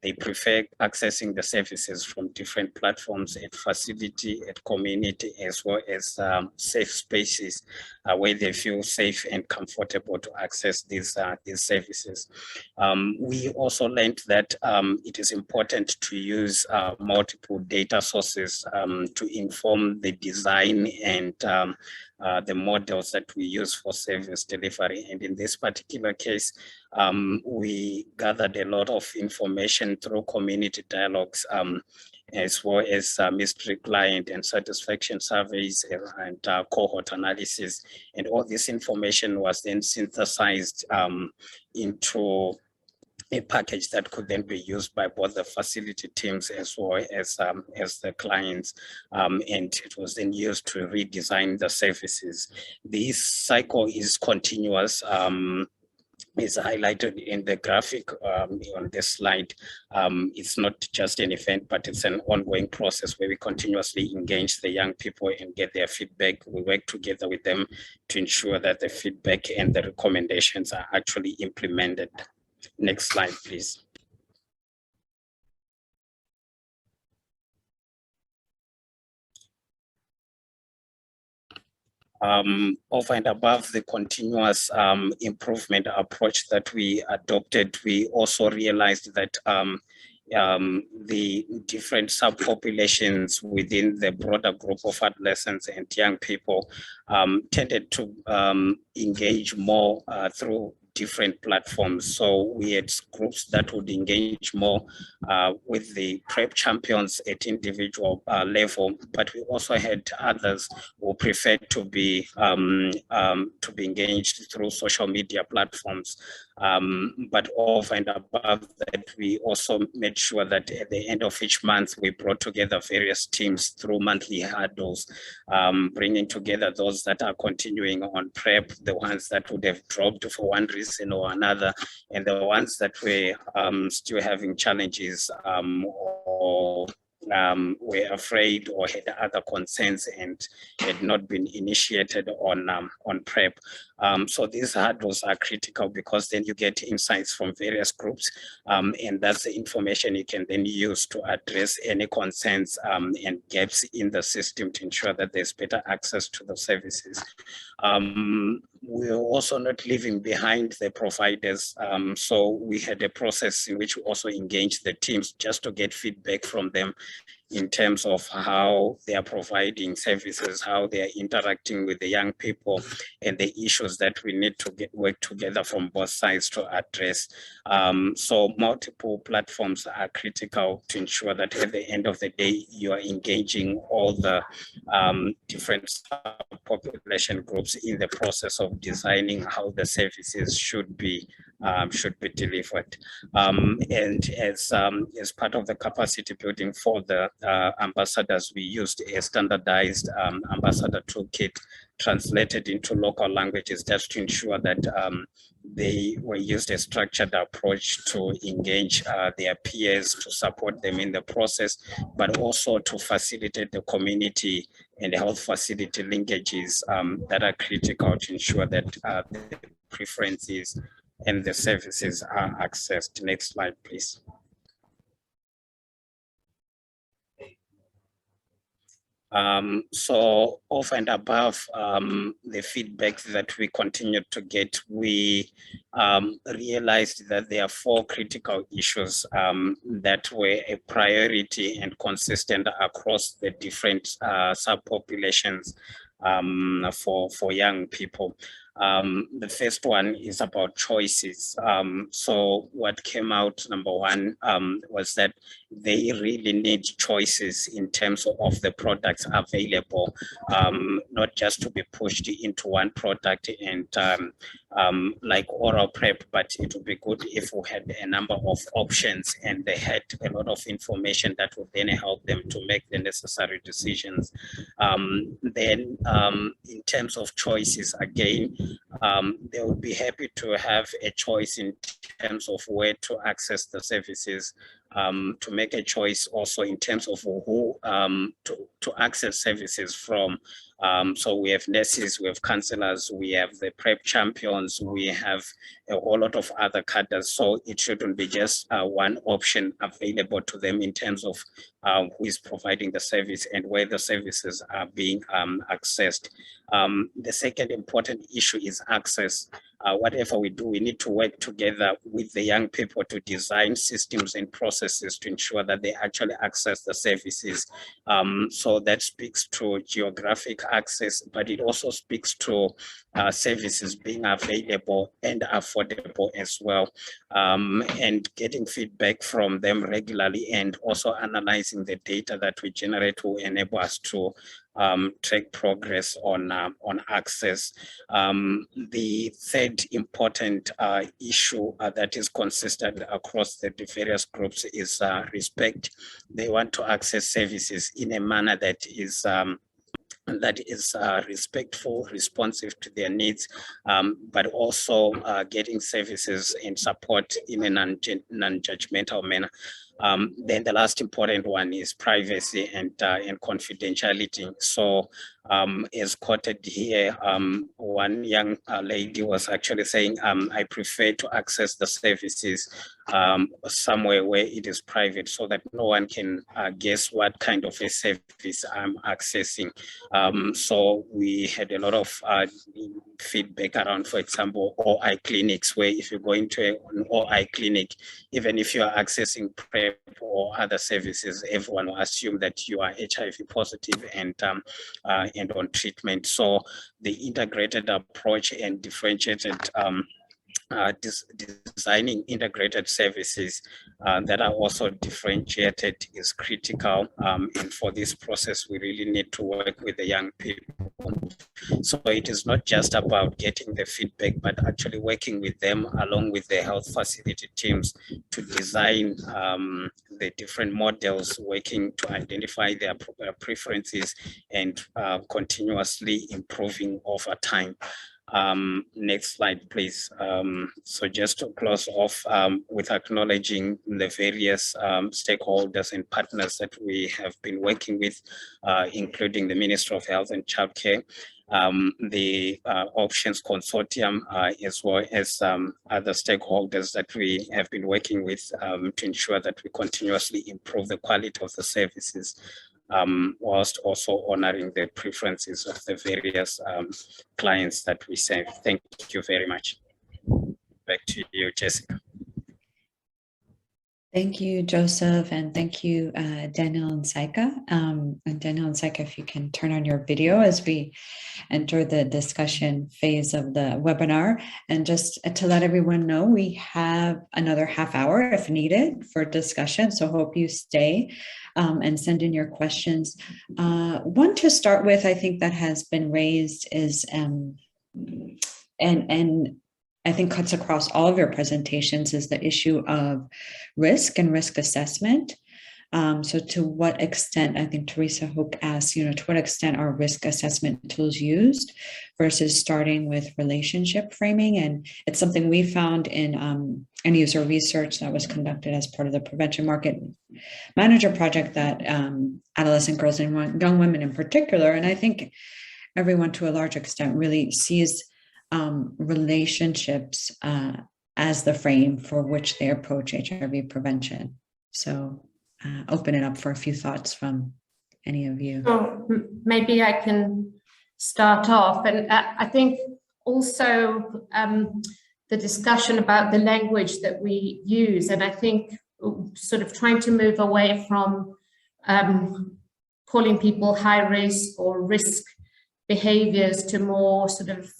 S4: they prefer accessing the services from different platforms at facility, at community, as well as safe spaces where they feel safe and comfortable to access these services. We also learned that it is important to use multiple data sources to inform the design and the models that we use for service delivery. And in this particular case, we gathered a lot of information through community dialogues, as well as mystery client and satisfaction surveys and cohort analysis. And all this information was then synthesized into a package that could then be used by both the facility teams as well as the clients, and it was then used to redesign the services. This cycle is continuous. Is highlighted in the graphic on this slide. It's not just an event, but it's an ongoing process where we continuously engage the young people and get their feedback. We work together with them to ensure that the feedback and the recommendations are actually implemented. Next slide, please. Over and above the continuous improvement approach that we adopted, we also realized that the different subpopulations within the broader group of adolescents and young people tended to engage more through different platforms. So we had groups that would engage more with the PrEP champions at individual level, but we also had others who preferred to be engaged through social media platforms. But over and above that, we also made sure that at the end of each month, we brought together various teams through monthly huddles, bringing together those that are continuing on PrEP, the ones that would have dropped for one reason or another, and the ones that were still having challenges or were afraid or had other concerns and had not been initiated on PrEP. So these huddles are critical because then you get insights from various groups, and that's the information you can then use to address any concerns and gaps in the system to ensure that there's better access to the services. We're also not leaving behind the providers. So we had a process in which we also engaged the teams just to get feedback from them in terms of how they are providing services, how they are interacting with the young people, and the issues that we need to work together from both sides to address. So multiple platforms are critical to ensure that at the end of the day, you are engaging all the different population groups in the process of designing how the services should be delivered. And as part of the capacity building for the ambassadors, we used a standardized ambassador toolkit translated into local languages just to ensure that they were used a structured approach to engage their peers, to support them in the process, but also to facilitate the community and health facility linkages that are critical to ensure that the preferences and the services are accessed. Next slide, please. So over and above the feedback that we continued to get, we realized that there are 4 critical issues that were a priority and consistent across the different subpopulations for young people. The first one is about choices. So what came out, number one, was that they really need choices in terms of the products available, not just to be pushed into one product and like oral PrEP, but it would be good if we had a number of options and they had a lot of information that would then help them to make the necessary decisions. Then in terms of choices, again, they would be happy to have a choice in terms of where to access the services, to make a choice also in terms of who to access services from. So we have nurses, we have counselors, we have the PrEP champions, we have a whole lot of other cadres. So it shouldn't be just one option available to them in terms of who is providing the service and where the services are being accessed. The second important issue is access. Whatever we do, we need to work together with the young people to design systems and processes to ensure that they actually access the services. So that speaks to geographic access, but it also speaks to services being available and affordable as well, and getting feedback from them regularly and also analyzing the data that we generate will enable us to track progress on access. The third important issue that is consistent across the various groups is respect. They want to access services in a manner that is respectful, responsive to their needs, but also getting services and support in a non-judgmental manner. Then the last important one is privacy and confidentiality. So As quoted here, one young lady was actually saying, I prefer to access the services somewhere where it is private so that no one can guess what kind of a service I'm accessing. So we had a lot of feedback around, for example, OI clinics, where if you go into an OI clinic, even if you are accessing PrEP or other services, everyone will assume that you are HIV positive and on treatment. So the integrated approach and differentiated designing integrated services that are also differentiated is critical. And for this process, we really need to work with the young people. So it is not just about getting the feedback, but actually working with them along with the health facility teams to design the different models, working to identify their preferences and continuously improving over time. Next slide, please. So just to close off with acknowledging the various stakeholders and partners that we have been working with, including the Ministry of Health and Childcare, the Options Consortium, as well as other stakeholders that we have been working with to ensure that we continuously improve the quality of the services, whilst also honoring the preferences of the various clients that we serve. Thank you very much. Back to you, Jessica.
S1: Thank you, Joseph, and thank you, Daniel and Saika. And Daniel and Saika, if you can turn on your video as we enter the discussion phase of the webinar. And just to let everyone know, we have another half hour if needed for discussion, so hope you stay and send in your questions. One to start with, I think that has been raised is, and I think cuts across all of your presentations, is the issue of risk and risk assessment. So to what extent, I think Teresa Hook asked, to what extent are risk assessment tools used versus starting with relationship framing? And it's something we found in end user research that was conducted as part of the Prevention Market Manager project that adolescent girls and young women in particular, and I think everyone to a large extent really sees relationships as the frame for which they approach HIV prevention. So open it up for a few thoughts from any of you.
S2: So maybe I can start off. And I think also the discussion about the language that we use, and I think sort of trying to move away from calling people high risk or risk behaviors to more sort of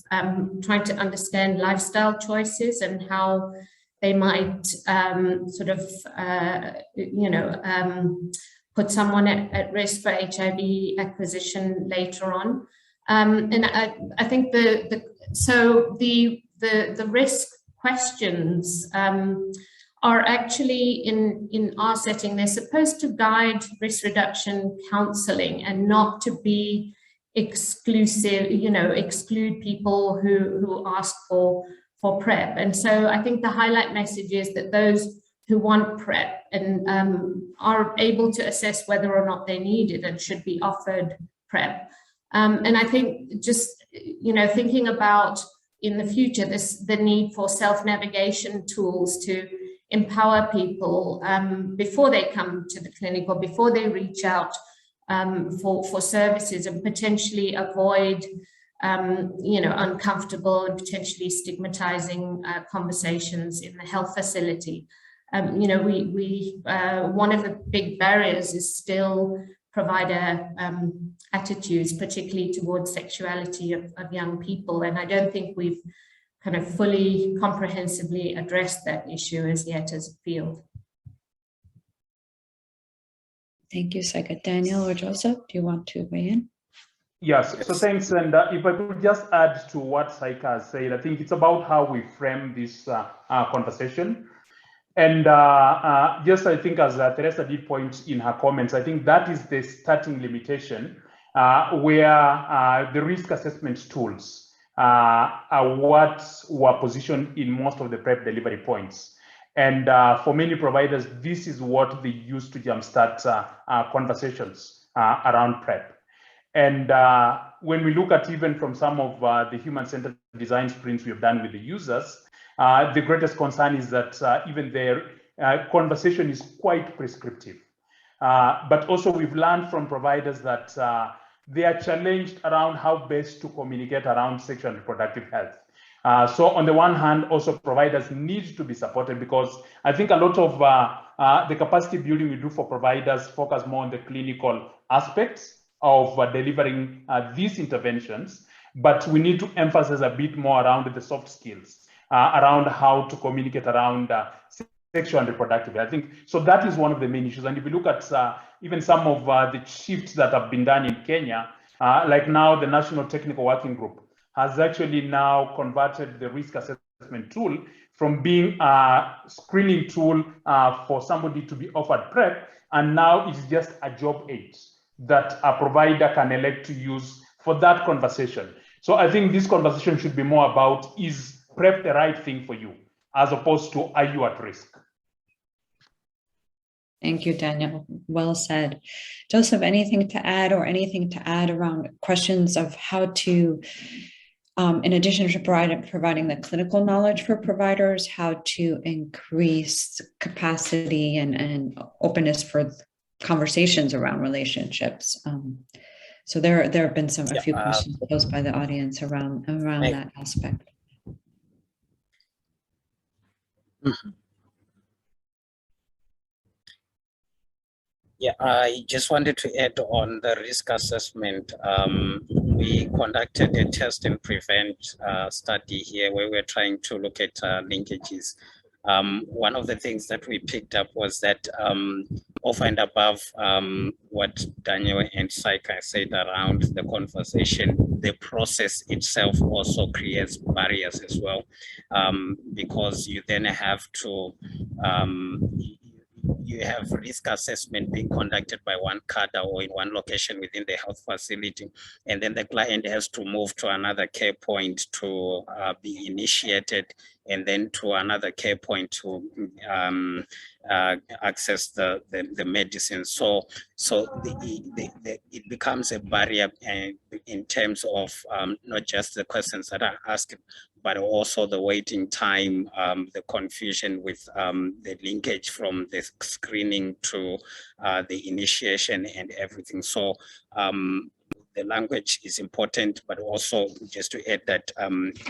S2: trying to understand lifestyle choices and how they might sort of, put someone at risk for HIV acquisition later on. And I think the risk questions are actually in our setting, they're supposed to guide risk reduction counseling and not to be exclusive, exclude people who ask for PrEP. And so I think the highlight message is that those who want PrEP and are able to assess whether or not they need it and should be offered PrEP. And I think just, thinking about in the future, the need for self-navigation tools to empower people before they come to the clinic or before they reach out for services, and potentially avoid uncomfortable and potentially stigmatizing conversations in the health facility. One of the big barriers is still provider attitudes, particularly towards sexuality of young people, and I don't think we've kind of fully comprehensively addressed that issue as yet as a field.
S1: Thank you, Saika. Daniel or Joseph, do you want to weigh in?
S3: Yes, so thanks. And if I could just add to what Saika has said, I think it's about how we frame this conversation. And just I think as Teresa did point in her comments, I think that is the starting limitation where the risk assessment tools are what were positioned in most of the PrEP delivery points. And for many providers, this is what they use to jumpstart conversations around PrEP. And when we look at even from some of the human-centered design sprints we have done with the users, the greatest concern is that even their conversation is quite prescriptive. But also we've learned from providers that they are challenged around how best to communicate around sexual and reproductive health. So on the one hand, also providers need to be supported, because I think a lot of the capacity building we do for providers focus more on the clinical aspects of delivering these interventions, but we need to emphasize a bit more around the soft skills, around how to communicate around sexual and reproductive. I think so that is one of the main issues. And if you look at even some of the shifts that have been done in Kenya, like now the National Technical Working Group has actually now converted the risk assessment tool from being a screening tool for somebody to be offered PrEP, and now it's just a job aid that a provider can elect to use for that conversation. So I think this conversation should be more about, is PrEP the right thing for you, as opposed to, are you at risk?
S1: Thank you, Daniel. Well said. Joseph, anything to add around questions of how to, in addition to providing the clinical knowledge for providers, how to increase capacity and openness for conversations around relationships? So there have been a few questions posed by the audience around that aspect.
S4: Mm-hmm. Yeah, I just wanted to add on the risk assessment. We conducted a test and prevent study here where we're trying to look at linkages. One of the things that we picked up was that over and above what Daniel and Saika said around the conversation, the process itself also creates barriers as well, because you then have to you have risk assessment being conducted by one cadre or in one location within the health facility, and then the client has to move to another care point to be initiated, and then to another care point to access the medicine. So it becomes a barrier in terms of not just the questions that are asked, but also the waiting time, the confusion with the linkage from the screening to the initiation and everything. So the language is important, but also just to add that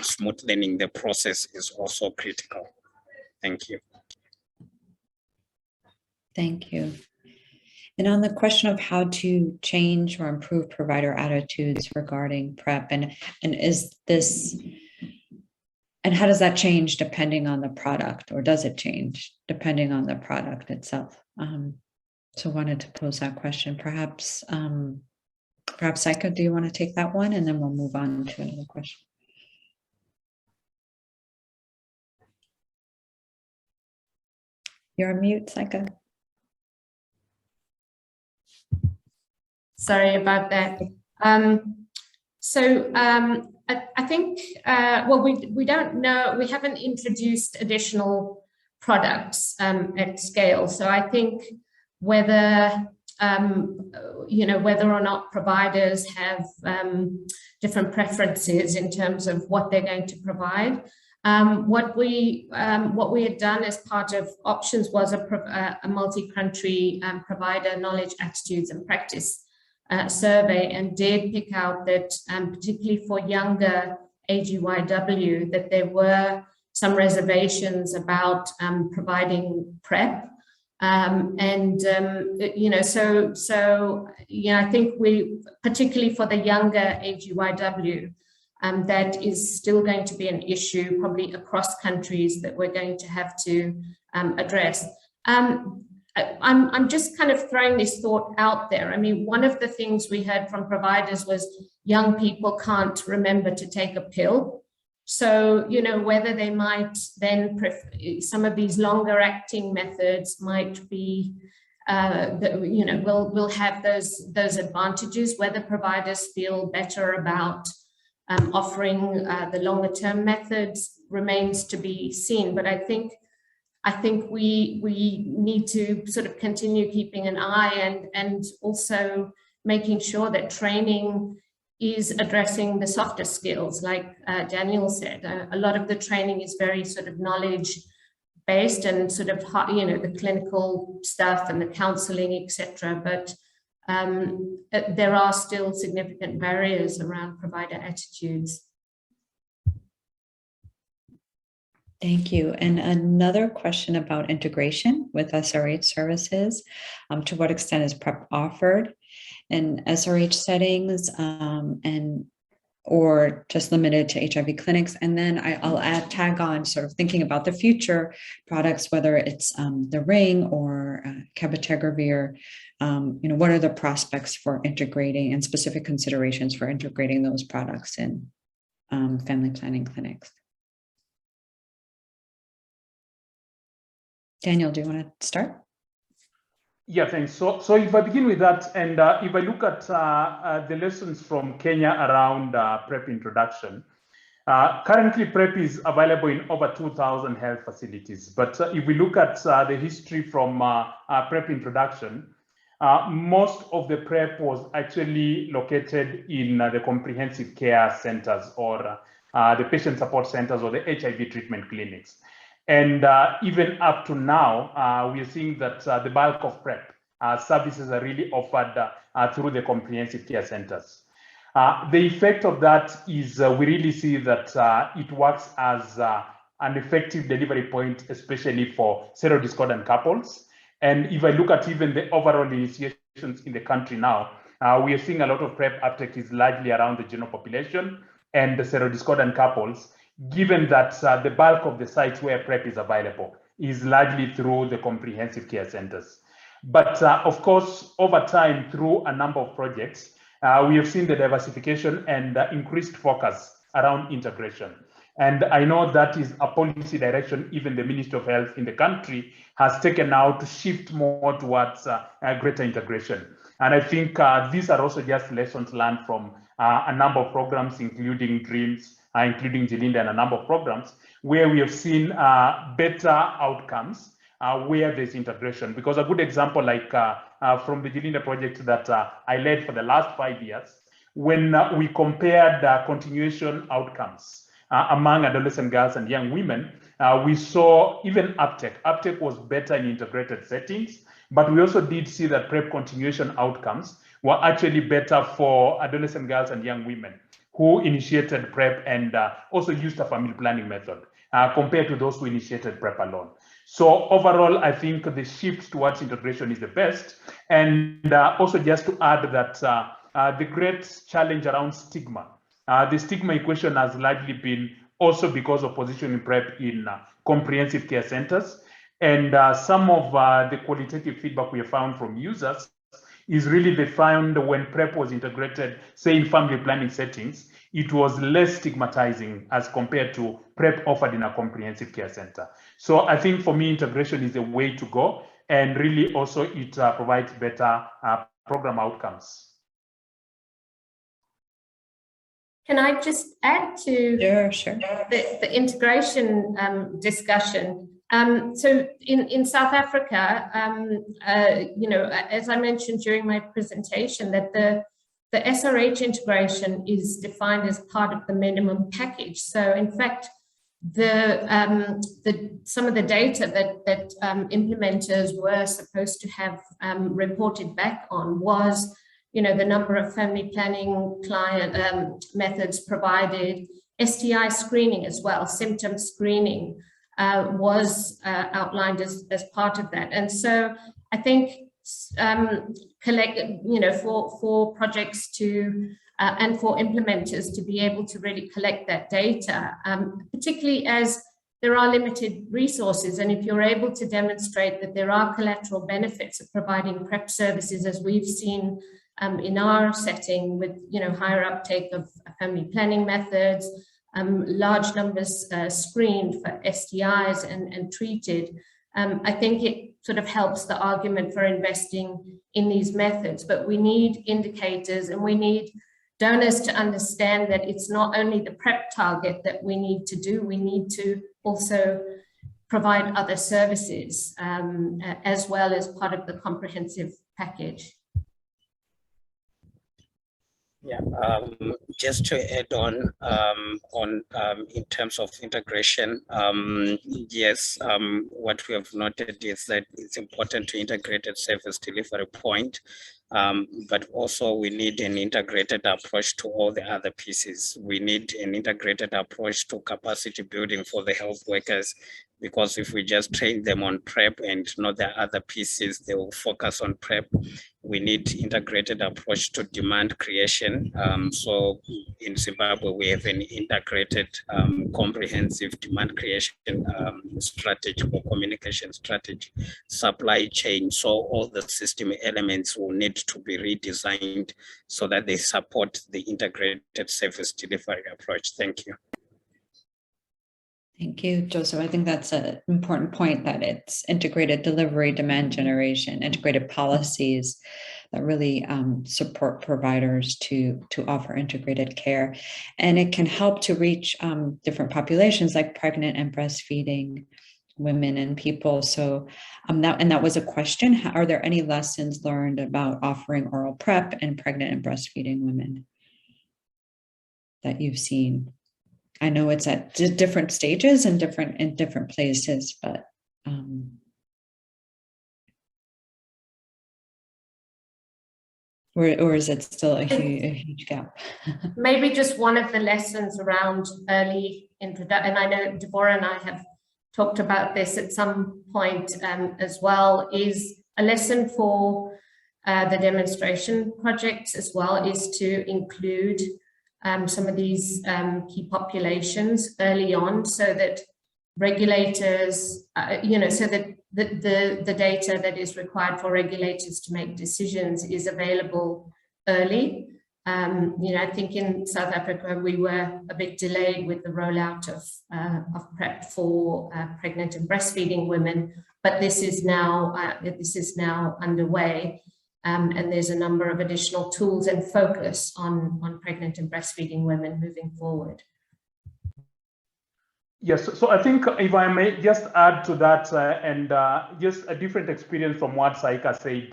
S4: smoothing the process is also critical. Thank you. Thank you.
S1: And on the question of how to change or improve provider attitudes regarding PrEP, and is this, and how does that change depending on the product, or does it change depending on the product itself? So wanted to pose that question. Perhaps Saika, do you want to take that one, and then we'll move on to another question. You're on mute, Saika.
S2: Sorry about that. I think, well, we don't know, we haven't introduced additional products at scale. So I think whether, whether or not providers have different preferences in terms of what they're going to provide. What we had done as part of options was a multi-country provider knowledge, attitudes and practice survey, and did pick out that particularly for younger AGYW, that there were some reservations about providing PrEP. I think we, particularly for the younger AGYW, that is still going to be an issue probably across countries that we're going to have to address. I'm just kind of throwing this thought out there. I mean, one of the things we heard from providers was young people can't remember to take a pill. So, whether they might then some of these longer acting methods might be, will have those advantages. Whether providers feel better about offering the longer term methods remains to be seen. But I think we need to sort of continue keeping an eye and also making sure that training is addressing the softer skills, like Daniel said. A lot of the training is very sort of knowledge-based and sort of, you know, the clinical stuff and the counseling, etc. But there are still significant barriers around provider attitudes.
S1: Thank you. And another question about integration with SRH services. To what extent is PrEP offered in SRH settings or just limited to HIV clinics? And then I'll tag on sort of thinking about the future products, whether it's the ring or cabotegravir. You know, what are the prospects for integrating and specific considerations for integrating those products in family planning clinics? Daniel, do you want to start?
S3: Yeah, thanks. So if I begin with that, and if I look at the lessons from Kenya around PrEP introduction, currently PrEP is available in over 2,000 health facilities. But if we look at the history from PrEP introduction, most of the PrEP was actually located in the comprehensive care centers or the patient support centers or the HIV treatment clinics. And even up to now, we are seeing that the bulk of PrEP services are really offered through the comprehensive care centers. The effect of that is we really see that it works as an effective delivery point, especially for serodiscordant couples. And if I look at even the overall initiations in the country now, we are seeing a lot of PrEP uptake is largely around the general population and the serodiscordant couples, given that the bulk of the sites where PrEP is available is largely through the comprehensive care centers. But of course, over time, through a number of projects, we have seen the diversification and increased focus around integration. And I know that is a policy direction even the Ministry of Health in the country has taken now to shift more towards greater integration. And I think these are also just lessons learned from a number of programs, including DREAMS, including Gelinda, and a number of programs where we have seen better outcomes where there's integration. Because a good example, like from the Gelinda project that I led for the last 5 years, when we compared continuation outcomes among adolescent girls and young women, we saw even uptake. Uptake was better in integrated settings, but we also did see that PrEP continuation outcomes were actually better for adolescent girls and young women who initiated PrEP and also used a family planning method compared to those who initiated PrEP alone. So overall, I think the shift towards integration is the best. And also just to add that the great challenge around stigma, the stigma equation has largely been also because of positioning PrEP in comprehensive care centers. And some of the qualitative feedback we have found from users is really they found when PrEP was integrated, say in family planning settings, it was less stigmatizing as compared to PrEP offered in a comprehensive care center. So I think for me, integration is the way to go, and really also it provides better program outcomes.
S2: Can I just add to the integration discussion? So in South Africa, you know, as I mentioned during my presentation, that the SRH integration is defined as part of the minimum package. So in fact, some of the data that implementers were supposed to have reported back on was, you know, the number of family planning client methods provided, STI screening as well, symptom screening was outlined as part of that. And so I think you know, for projects to and for implementers to be able to really collect that data, particularly as there are limited resources, and if you're able to demonstrate that there are collateral benefits of providing PrEP services, as we've seen in our setting with, you know, higher uptake of family planning methods, large numbers screened for STIs and treated, I think it sort of helps the argument for investing in these methods. But we need indicators, and we need donors to understand that it's not only the PrEP target that we need to do, we need to also provide other services as well as part of the comprehensive package.
S4: Yeah, just to add on in terms of integration, yes, what we have noted is that it's important to integrate a service delivery point, but also we need an integrated approach to all the other pieces. We need an integrated approach to capacity building for the health workers, because if we just train them on PrEP and not the other pieces, they will focus on PrEP. We need integrated approach to demand creation. So in Zimbabwe, we have an integrated comprehensive demand creation strategy or communication strategy, supply chain. So all the system elements will need to be redesigned so that they support the integrated service delivery approach. Thank you.
S1: Thank you, Joseph. I think that's an important point, that it's integrated delivery, demand generation, integrated policies that really support providers to offer integrated care. And it can help to reach different populations like pregnant and breastfeeding women and people. So that was a question. Are there any lessons learned about offering oral PrEP in pregnant and breastfeeding women that you've seen? I know it's at different stages and in different places, but or is it still a huge gap?
S2: Maybe just one of the lessons around early introduction, and I know Deborah and I have talked about this at some point as well, is a lesson for the demonstration projects as well, is to include some of these key populations early on, so that regulators, so that the data that is required for regulators to make decisions is available early. I think in South Africa we were a bit delayed with the rollout of PrEP for pregnant and breastfeeding women, but this is now underway. And there's a number of additional tools and focus on pregnant and breastfeeding women moving forward.
S3: Yes, so I think if I may just add to that, and just a different experience from what Saika said,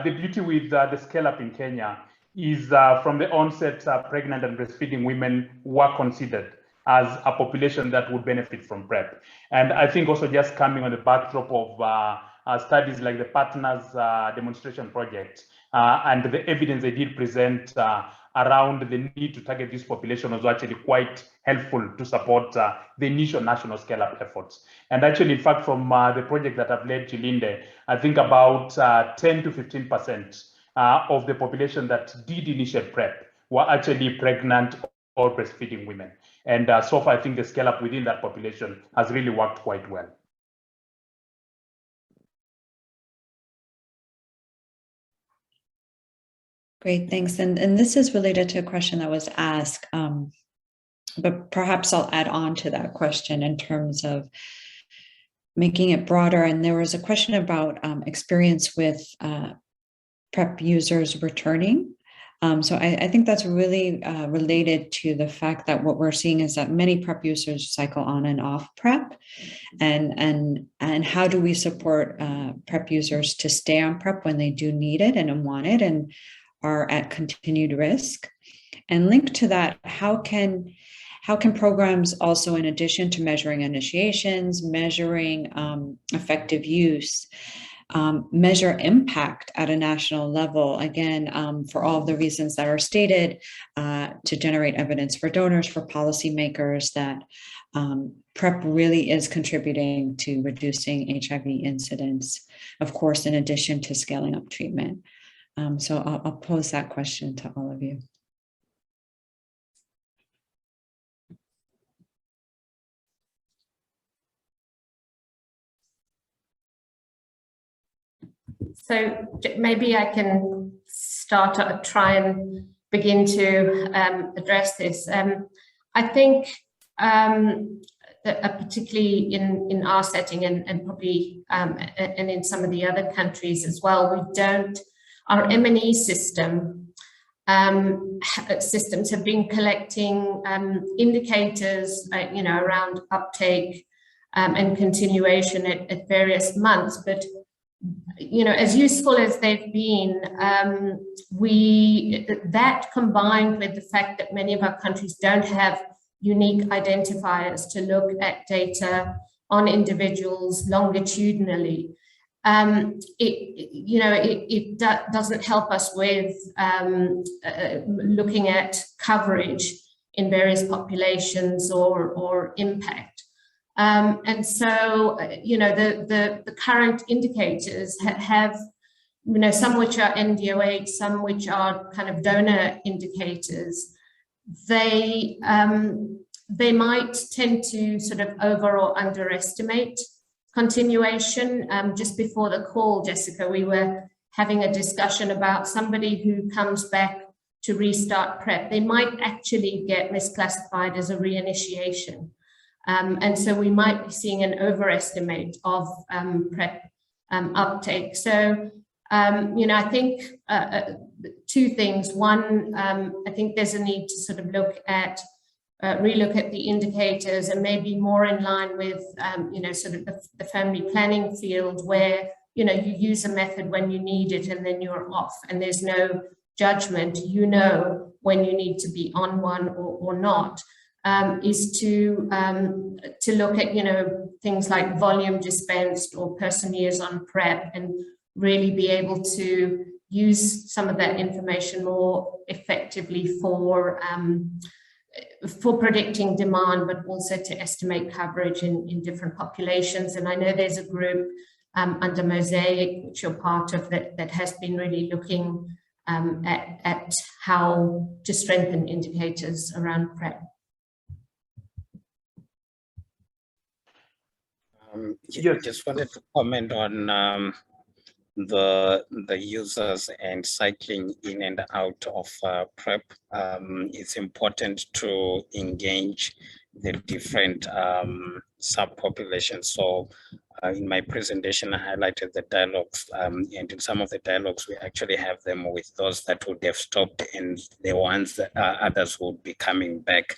S3: the beauty with the scale-up in Kenya is from the onset, pregnant and breastfeeding women were considered as a population that would benefit from PrEP. And I think also just coming on the backdrop of studies like the Partners Demonstration Project and the evidence they did present around the need to target this population was actually quite helpful to support the initial national scale-up efforts. And actually, in fact, from the project that I've led, Jilinde, I think about 10 to 15% of the population that did initiate PrEP were actually pregnant or breastfeeding women. And so far, I think the scale-up within that population has really worked quite well.
S1: Great, thanks. And this is related to a question that was asked, but perhaps I'll add on to that question in terms of making it broader. And there was a question about experience with PrEP users returning. So I think that's really related to the fact that what we're seeing is that many PrEP users cycle on and off PrEP, and how do we support PrEP users to stay on PrEP when they do need it and want it and are at continued risk? And linked to that, how can programs also, in addition to measuring initiations, measuring effective use, measure impact at a national level, again, for all of the reasons that are stated, to generate evidence for donors, for policymakers, that PrEP really is contributing to reducing HIV incidence, of course, in addition to scaling up treatment. So I'll pose that question to all of you.
S2: So maybe I can try and begin to address this. I think particularly in our setting and probably and in some of the other countries as well, our M&E systems have been collecting indicators, around uptake and continuation at various months, but as useful as they've been, that combined with the fact that many of our countries don't have unique identifiers to look at data on individuals longitudinally, it doesn't help us with looking at coverage in various populations or impact. And so, the current indicators have, some which are NDOH, some which are kind of donor indicators. They might tend to sort of over or underestimate continuation. Just before the call, Jessica, we were having a discussion about somebody who comes back to restart PrEP. They might actually get misclassified as a reinitiation. And so we might be seeing an overestimate of PrEP uptake. So, I think two things. One, I think there's a need to sort of look at, relook at the indicators and maybe more in line with, sort of the family planning field where, you use a method when you need it and then you're off and there's no judgment, when you need to be on one or not. Is to look at, things like volume dispensed or person years on PrEP and really be able to use some of that information more effectively for predicting demand, but also to estimate coverage in different populations. And I know there's a group under Mosaic, which you're part of, that has been really looking at how to strengthen indicators around PrEP.
S4: I just wanted to comment on the users and cycling in and out of PrEP. It's important to engage the different subpopulations. So in my presentation, I highlighted the dialogues, and in some of the dialogues, we actually have them with those that would have stopped and the ones that others would be coming back.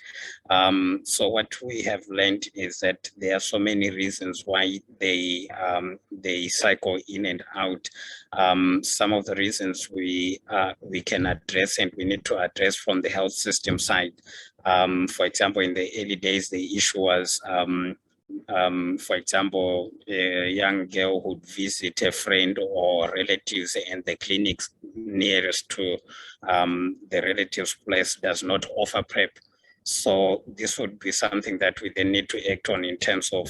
S4: So what we have learned is that there are so many reasons why they cycle in and out. Some of the reasons we can address and we need to address from the health system side. For example, in the early days, the issue was, for example, a young girl would visit a friend or relatives and the clinics nearest to the relative's place does not offer PrEP. So this would be something that we then need to act on in terms of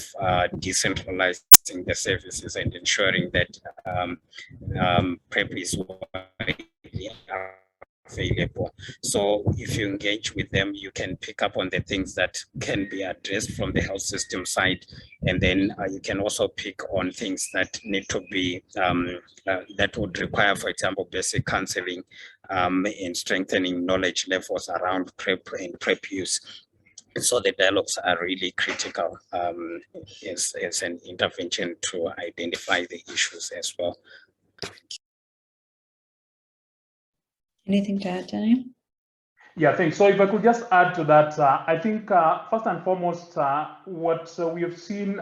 S4: decentralizing the services and ensuring that PrEP is widely available. So if you engage with them, you can pick up on the things that can be addressed from the health system side, and then you can also pick on things that need to be that would require, for example, basic counseling and strengthening knowledge levels around PrEP and PrEP use. So the dialogues are really critical as an intervention to identify the issues as well.
S1: Anything to add, Daniel?
S3: Yeah, thanks. So if I could just add to that, I think first and foremost, what we have seen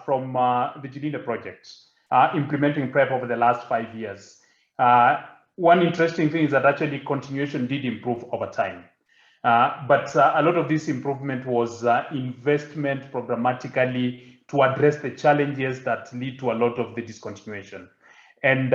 S3: from the Genida project, implementing PrEP over the last 5 years, one interesting thing is that actually continuation did improve over time. But a lot of this improvement was investment programmatically to address the challenges that lead to a lot of the discontinuation. And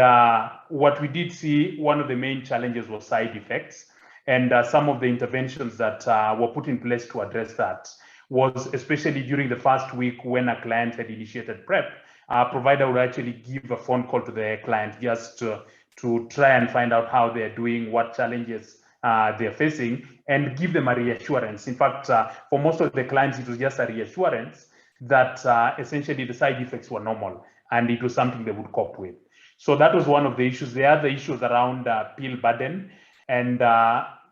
S3: what we did see, one of the main challenges was side effects. And some of the interventions that were put in place to address that was, especially during the first week when a client had initiated PrEP, a provider would actually give a phone call to the client just to try and find out how they're doing, what challenges they're facing, and give them a reassurance. In fact, for most of the clients, it was just a reassurance that essentially the side effects were normal and it was something they would cope with. So that was one of the issues. There are the issues around pill burden and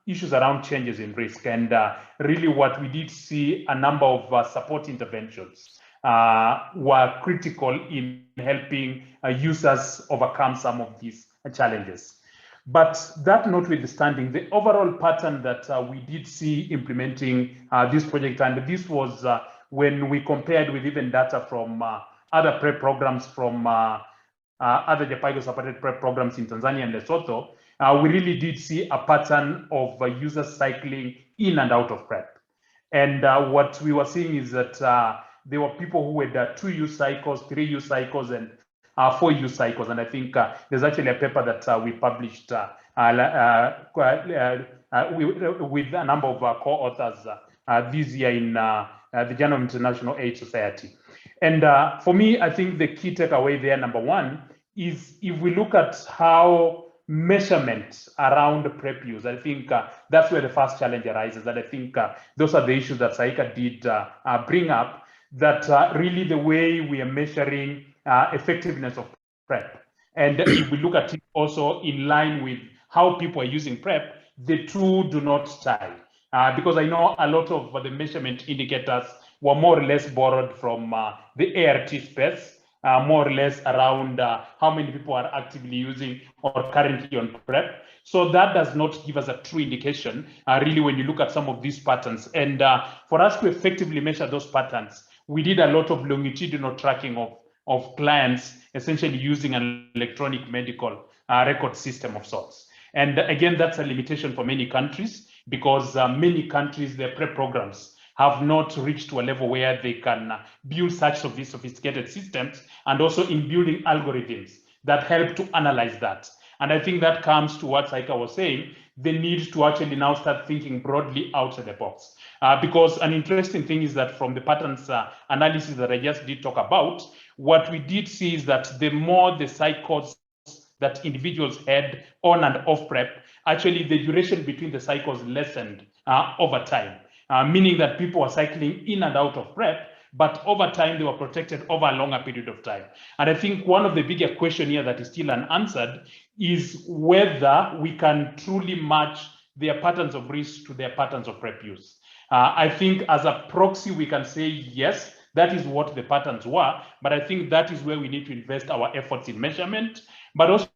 S3: issues around changes in risk. And really what we did see, a number of support interventions were critical in helping users overcome some of these challenges. But that notwithstanding, the overall pattern that we did see implementing this project, and this was when we compared with even data from other PrEP programs from other Japaigo-supported PrEP programs in Tanzania and Lesotho, we really did see a pattern of users cycling in and out of PrEP. And what we were seeing is that there were people who had 2-use cycles, 3-use cycles, and 4-use cycles. And I think there's actually a paper that we published with a number of co-authors this year in the Journal of International AIDS Society. And for me, I think the key takeaway there, number one, is if we look at how measurement around PrEP use, I think that's where the first challenge arises. And I think those are the issues that Saika did bring up, that really the way we are measuring effectiveness of PrEP. And if we look at it also in line with how people are using PrEP, the two do not tie. Because I know a lot of the measurement indicators were more or less borrowed from the ART space, more or less around how many people are actively using or currently on PrEP. So that does not give us a true indication, really, when you look at some of these patterns. And for us to effectively measure those patterns, we did a lot of longitudinal tracking of clients, essentially using an electronic medical record system of sorts. And again, that's a limitation for many countries, because many countries, their PrEP programs have not reached to a level where they can build such of these sophisticated systems, and also in building algorithms that help to analyze that. And I think that comes to what Saika was saying, the need to actually now start thinking broadly outside the box. Because an interesting thing is that from the patterns analysis that I just did talk about, what we did see is that the more the cycles that individuals had on and off PrEP, actually the duration between the cycles lessened over time, meaning that people were cycling in and out of PrEP, but over time they were protected over a longer period of time. And I think one of the bigger questions here that is still unanswered is whether we can truly match their patterns of risk to their patterns of PrEP use. I think as a proxy, we can say, yes, that is what the patterns were, but I think that is where we need to invest our efforts in measurement, but also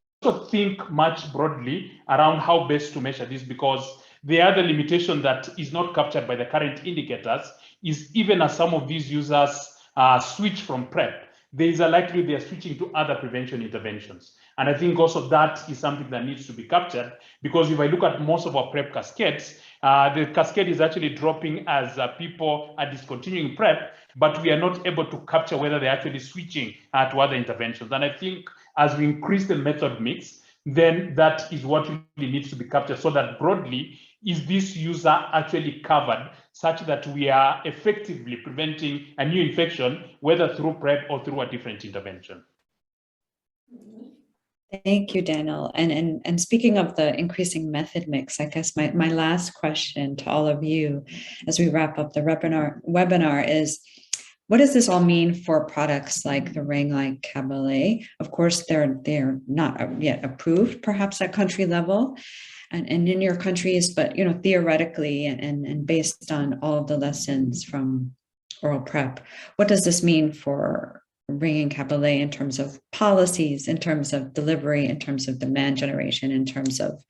S3: think much broadly around how best to measure this, because the other limitation that is not captured by the current indicators is, even as some of these users switch from PrEP, there is a likelihood they are switching to other prevention interventions. And I think also that is something that needs to be captured, because if I look at most of our PrEP cascades, the cascade is actually dropping as people are discontinuing PrEP, but we are not able to capture whether they're actually switching to other interventions. And I think as we increase the method mix, then that is what really needs to be captured, so that broadly, is this user actually covered such that we are effectively preventing a new infection, whether through PrEP or through a different intervention.
S1: Thank you, Daniel. And speaking of the increasing method mix, I guess my last question to all of you as we wrap up the webinar is, what does this all mean for products like the ring, like Cabolet? Of course, they're not yet approved, perhaps at country level and in your countries, but theoretically and based on all of the lessons from oral PrEP, what does this mean for ring and Cabolet in terms of policies, in terms of delivery, in terms of demand generation, in terms of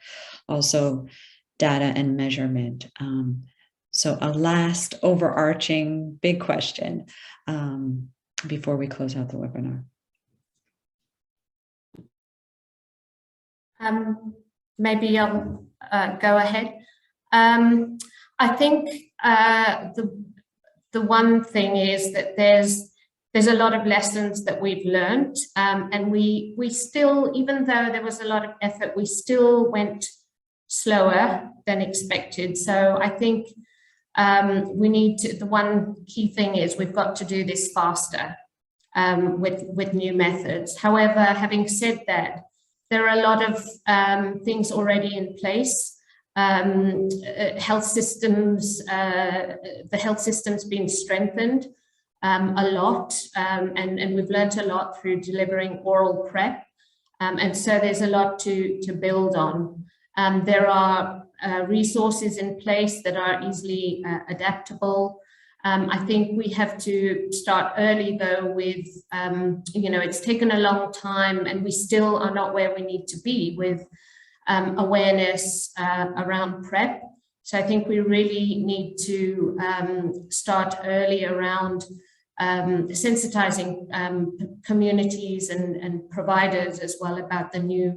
S1: also data and measurement? So a last overarching big question before we close out the webinar.
S2: Maybe I'll go ahead. I think the one thing is that there's a lot of lessons that we've learned, and we still, even though there was a lot of effort, we still went slower than expected. So I think we need to, the one key thing is we've got to do this faster with new methods. However, having said that, there are a lot of things already in place. Health systems, the health system's been strengthened a lot, and we've learned a lot through delivering oral PrEP, and so there's a lot to build on. There are resources in place that are easily adaptable. I think we have to start early though with, it's taken a long time and we still are not where we need to be with awareness around PrEP. So I think we really need to start early around sensitizing communities and providers as well about the new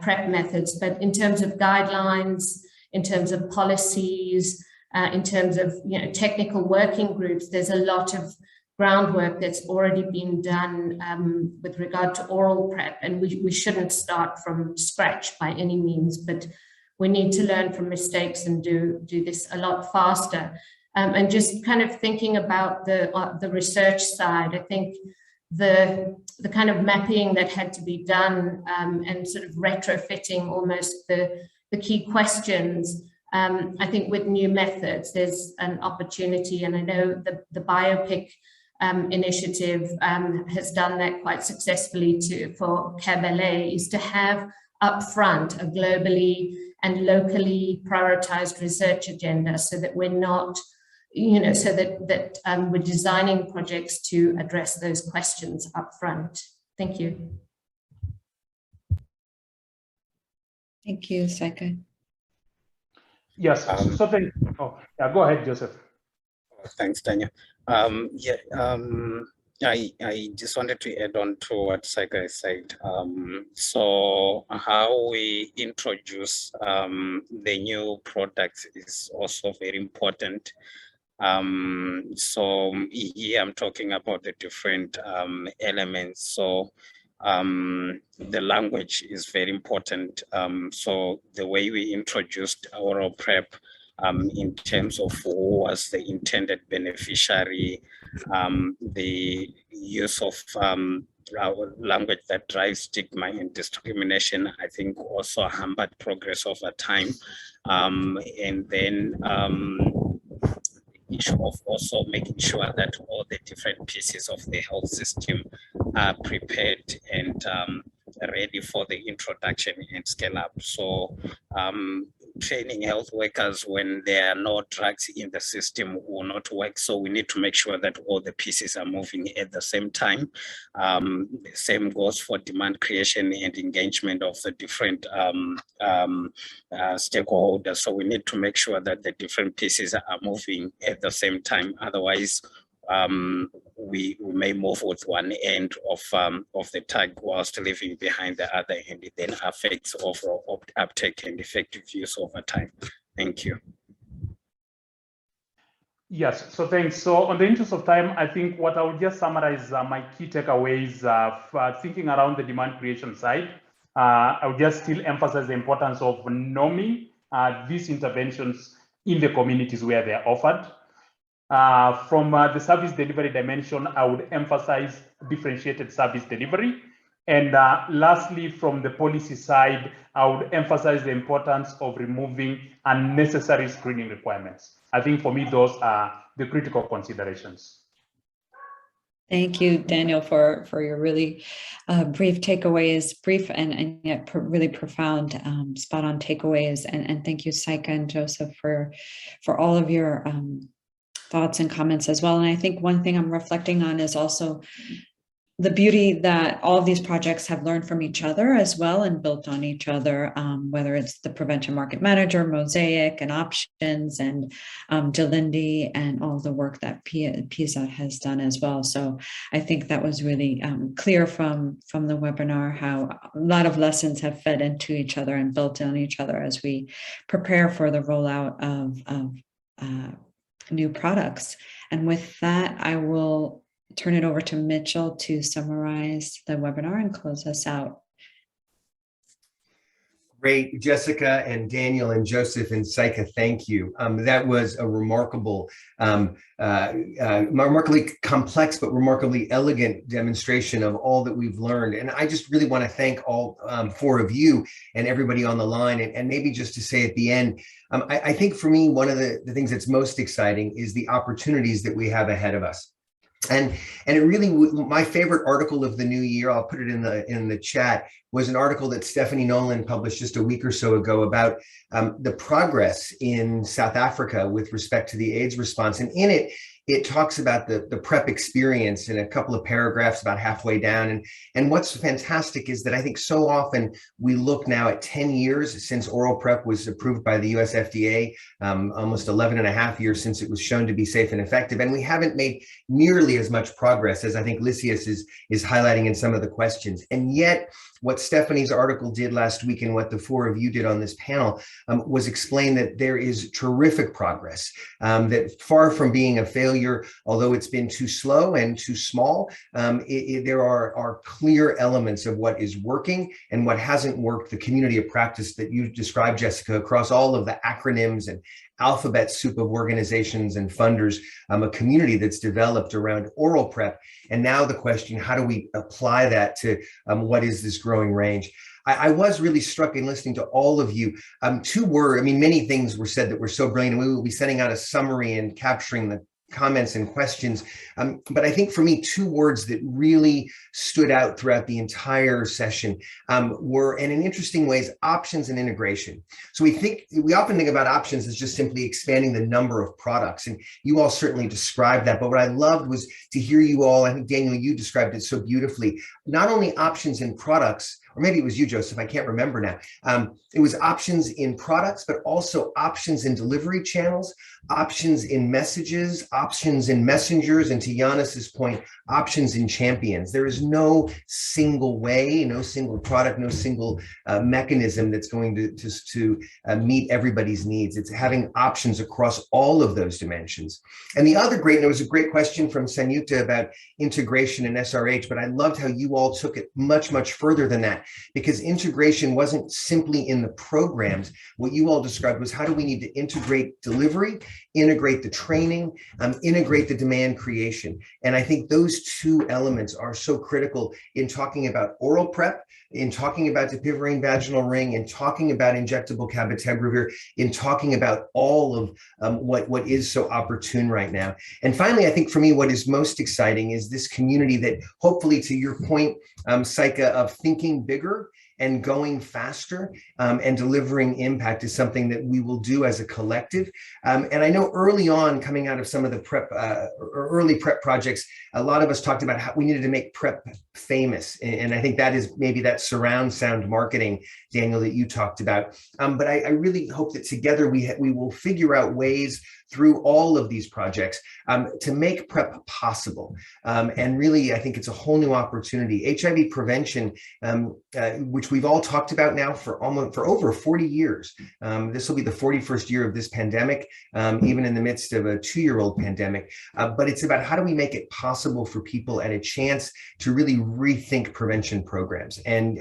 S2: PrEP methods. But in terms of guidelines, in terms of policies, in terms of technical working groups, there's a lot of groundwork that's already been done with regard to oral PrEP, and we shouldn't start from scratch by any means, but we need to learn from mistakes and do this a lot faster. And just kind of thinking about the research side, I think the kind of mapping that had to be done and sort of retrofitting almost the key questions. I think with new methods, there's an opportunity, and I know the biopic initiative has done that quite successfully for Cabernet, is to have upfront a globally and locally prioritized research agenda, so that we're not, so that we're designing projects to address those questions upfront. Thank you.
S1: Thank you, Saika.
S3: Yes, so thank you. Oh, yeah, go ahead, Joseph.
S4: Thanks, Daniel. I just wanted to add on to what Saika said. So how we introduce the new products is also very important. So here I'm talking about the different elements. So the language is very important. So the way we introduced oral PrEP in terms of who was the intended beneficiary, the use of language that drives stigma and discrimination, I think also hampered progress over time. And then issue of also making sure that all the different pieces of the health system are prepared and ready for the introduction and scale up. So training health workers when there are no drugs in the system will not work. So we need to make sure that all the pieces are moving at the same time. The same goes for demand creation and engagement of the different stakeholders. So we need to make sure that the different pieces are moving at the same time. Otherwise, we may move with one end of the tag whilst leaving behind the other, and it then affects overall uptake and effective use over time. Thank you.
S3: Yes, so thanks. So on the interest of time, I think what I will just summarize my key takeaways for thinking around the demand creation side. I would just still emphasize the importance of norming these interventions in the communities where they are offered. From the service delivery dimension, I would emphasize differentiated service delivery. And lastly, from the policy side, I would emphasize the importance of removing unnecessary screening requirements. I think for me, those are the critical considerations.
S1: Thank you, Daniel, for your really brief takeaways, brief and yet really profound, spot on takeaways. And thank you, Saika and Joseph, for all of your thoughts and comments as well. And I think one thing I'm reflecting on is also the beauty that all of these projects have learned from each other as well and built on each other, whether it's the Prevention Market Manager, Mosaic, and Options, and Delindi, and all the work that PISA has done as well. So I think that was really clear from the webinar how a lot of lessons have fed into each other and built on each other as we prepare for the rollout of new products. And with that, I will turn it over to Mitchell to summarize the webinar and close us out.
S5: Great, Jessica and Daniel and Joseph and Saika, thank you. That was a remarkable, remarkably complex but remarkably elegant demonstration of all that we've learned. And I just really want to thank all four of you and everybody on the line. And maybe just to say at the end, I think for me, one of the things that's most exciting is the opportunities that we have ahead of us. And it really, my favorite article of the new year, I'll put it in the chat, was an article that Stephanie Nolan published just a week or so ago about the progress in South Africa with respect to the AIDS response. And in it, it talks about the PrEP experience in a couple of paragraphs about halfway down. And what's fantastic is that I think so often we look now at 10 years since oral PrEP was approved by the US FDA, almost 11 and a half years since it was shown to be safe and effective. And we haven't made nearly as much progress as I think Lysias is highlighting in some of the questions. And yet, what Stephanie's article did last week and what the four of you did on this panel was explain that there is terrific progress, that far from being a failure, although it's been too slow and too small, there are clear elements of what is working and what hasn't worked. The community of practice that you described, Jessica, across all of the acronyms and alphabet soup of organizations and funders, a community that's developed around oral PrEP. And now the question, how do we apply that to what is this growing range? I was really struck in listening to all of you. Many things were said that were so brilliant, and we will be sending out a summary and capturing the comments and questions. But I think for me, two words that really stood out throughout the entire session were, and in interesting ways, options and integration. So we often think about options as just simply expanding the number of products. And you all certainly described that. But what I loved was to hear you all, I think, Daniel, you described it so beautifully, not only options in products, or maybe it was you, Joseph, I can't remember now. It was options in products, but also options in delivery channels, options in messages, options in messengers, and to Giannis's point, options in champions. There is no single way, no single product, no single mechanism that's going to meet everybody's needs. It's having options across all of those dimensions. And the other great, and it was a great question from Sanyukta about integration and SRH, but I loved how you all took it much, much further than that, because integration wasn't simply in the programs. What you all described was how do we need to integrate delivery, integrate the training, integrate the demand creation. And I think those two elements are so critical in talking about oral PrEP, in talking about dapivirine vaginal ring, in talking about injectable cabotegravir, in talking about all of what is so opportune right now. And finally, I think for me, what is most exciting is this community that hopefully, to your point, Saika, of thinking bigger and going faster and delivering impact is something that we will do as a collective. And I know early on, coming out of some of the PrEP, early PrEP projects, a lot of us talked about how we needed to make PrEP famous. And I think that is maybe that surround sound marketing, Daniel, that you talked about. But I really hope that together we will figure out ways through all of these projects to make PrEP possible. And really, I think it's a whole new opportunity. HIV prevention, which we've all talked about now for over 40 years. This will be the 41st year of this pandemic, even in the midst of a 2-year-old pandemic. But it's about how do we make it possible for people and a chance to really rethink prevention programs. And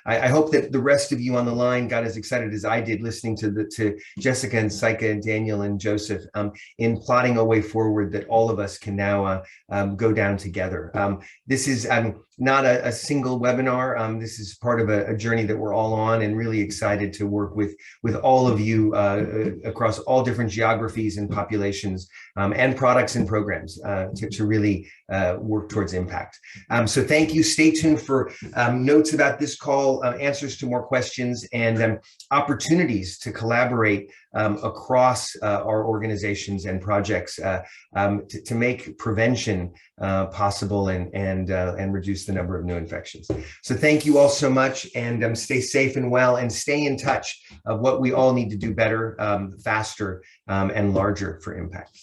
S5: I hope that the rest of you on the line got as excited as I did listening to Jessica and Saika and Daniel and Joseph in plotting a way forward that all of us can now go down together. This is not a single webinar. This is part of a journey that we're all on, and really excited to work with all of you across all different geographies and populations and products and programs to really work towards impact. So thank you. Stay tuned for notes about this call, answers to more questions, and opportunities to collaborate across our organizations and projects to make prevention possible and reduce the number of new infections. So thank you all so much, and stay safe and well, and stay in touch of what we all need to do better, faster, and larger for impact.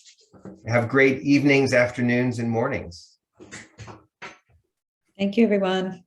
S5: Have great evenings, afternoons, and mornings.
S1: Thank you, everyone.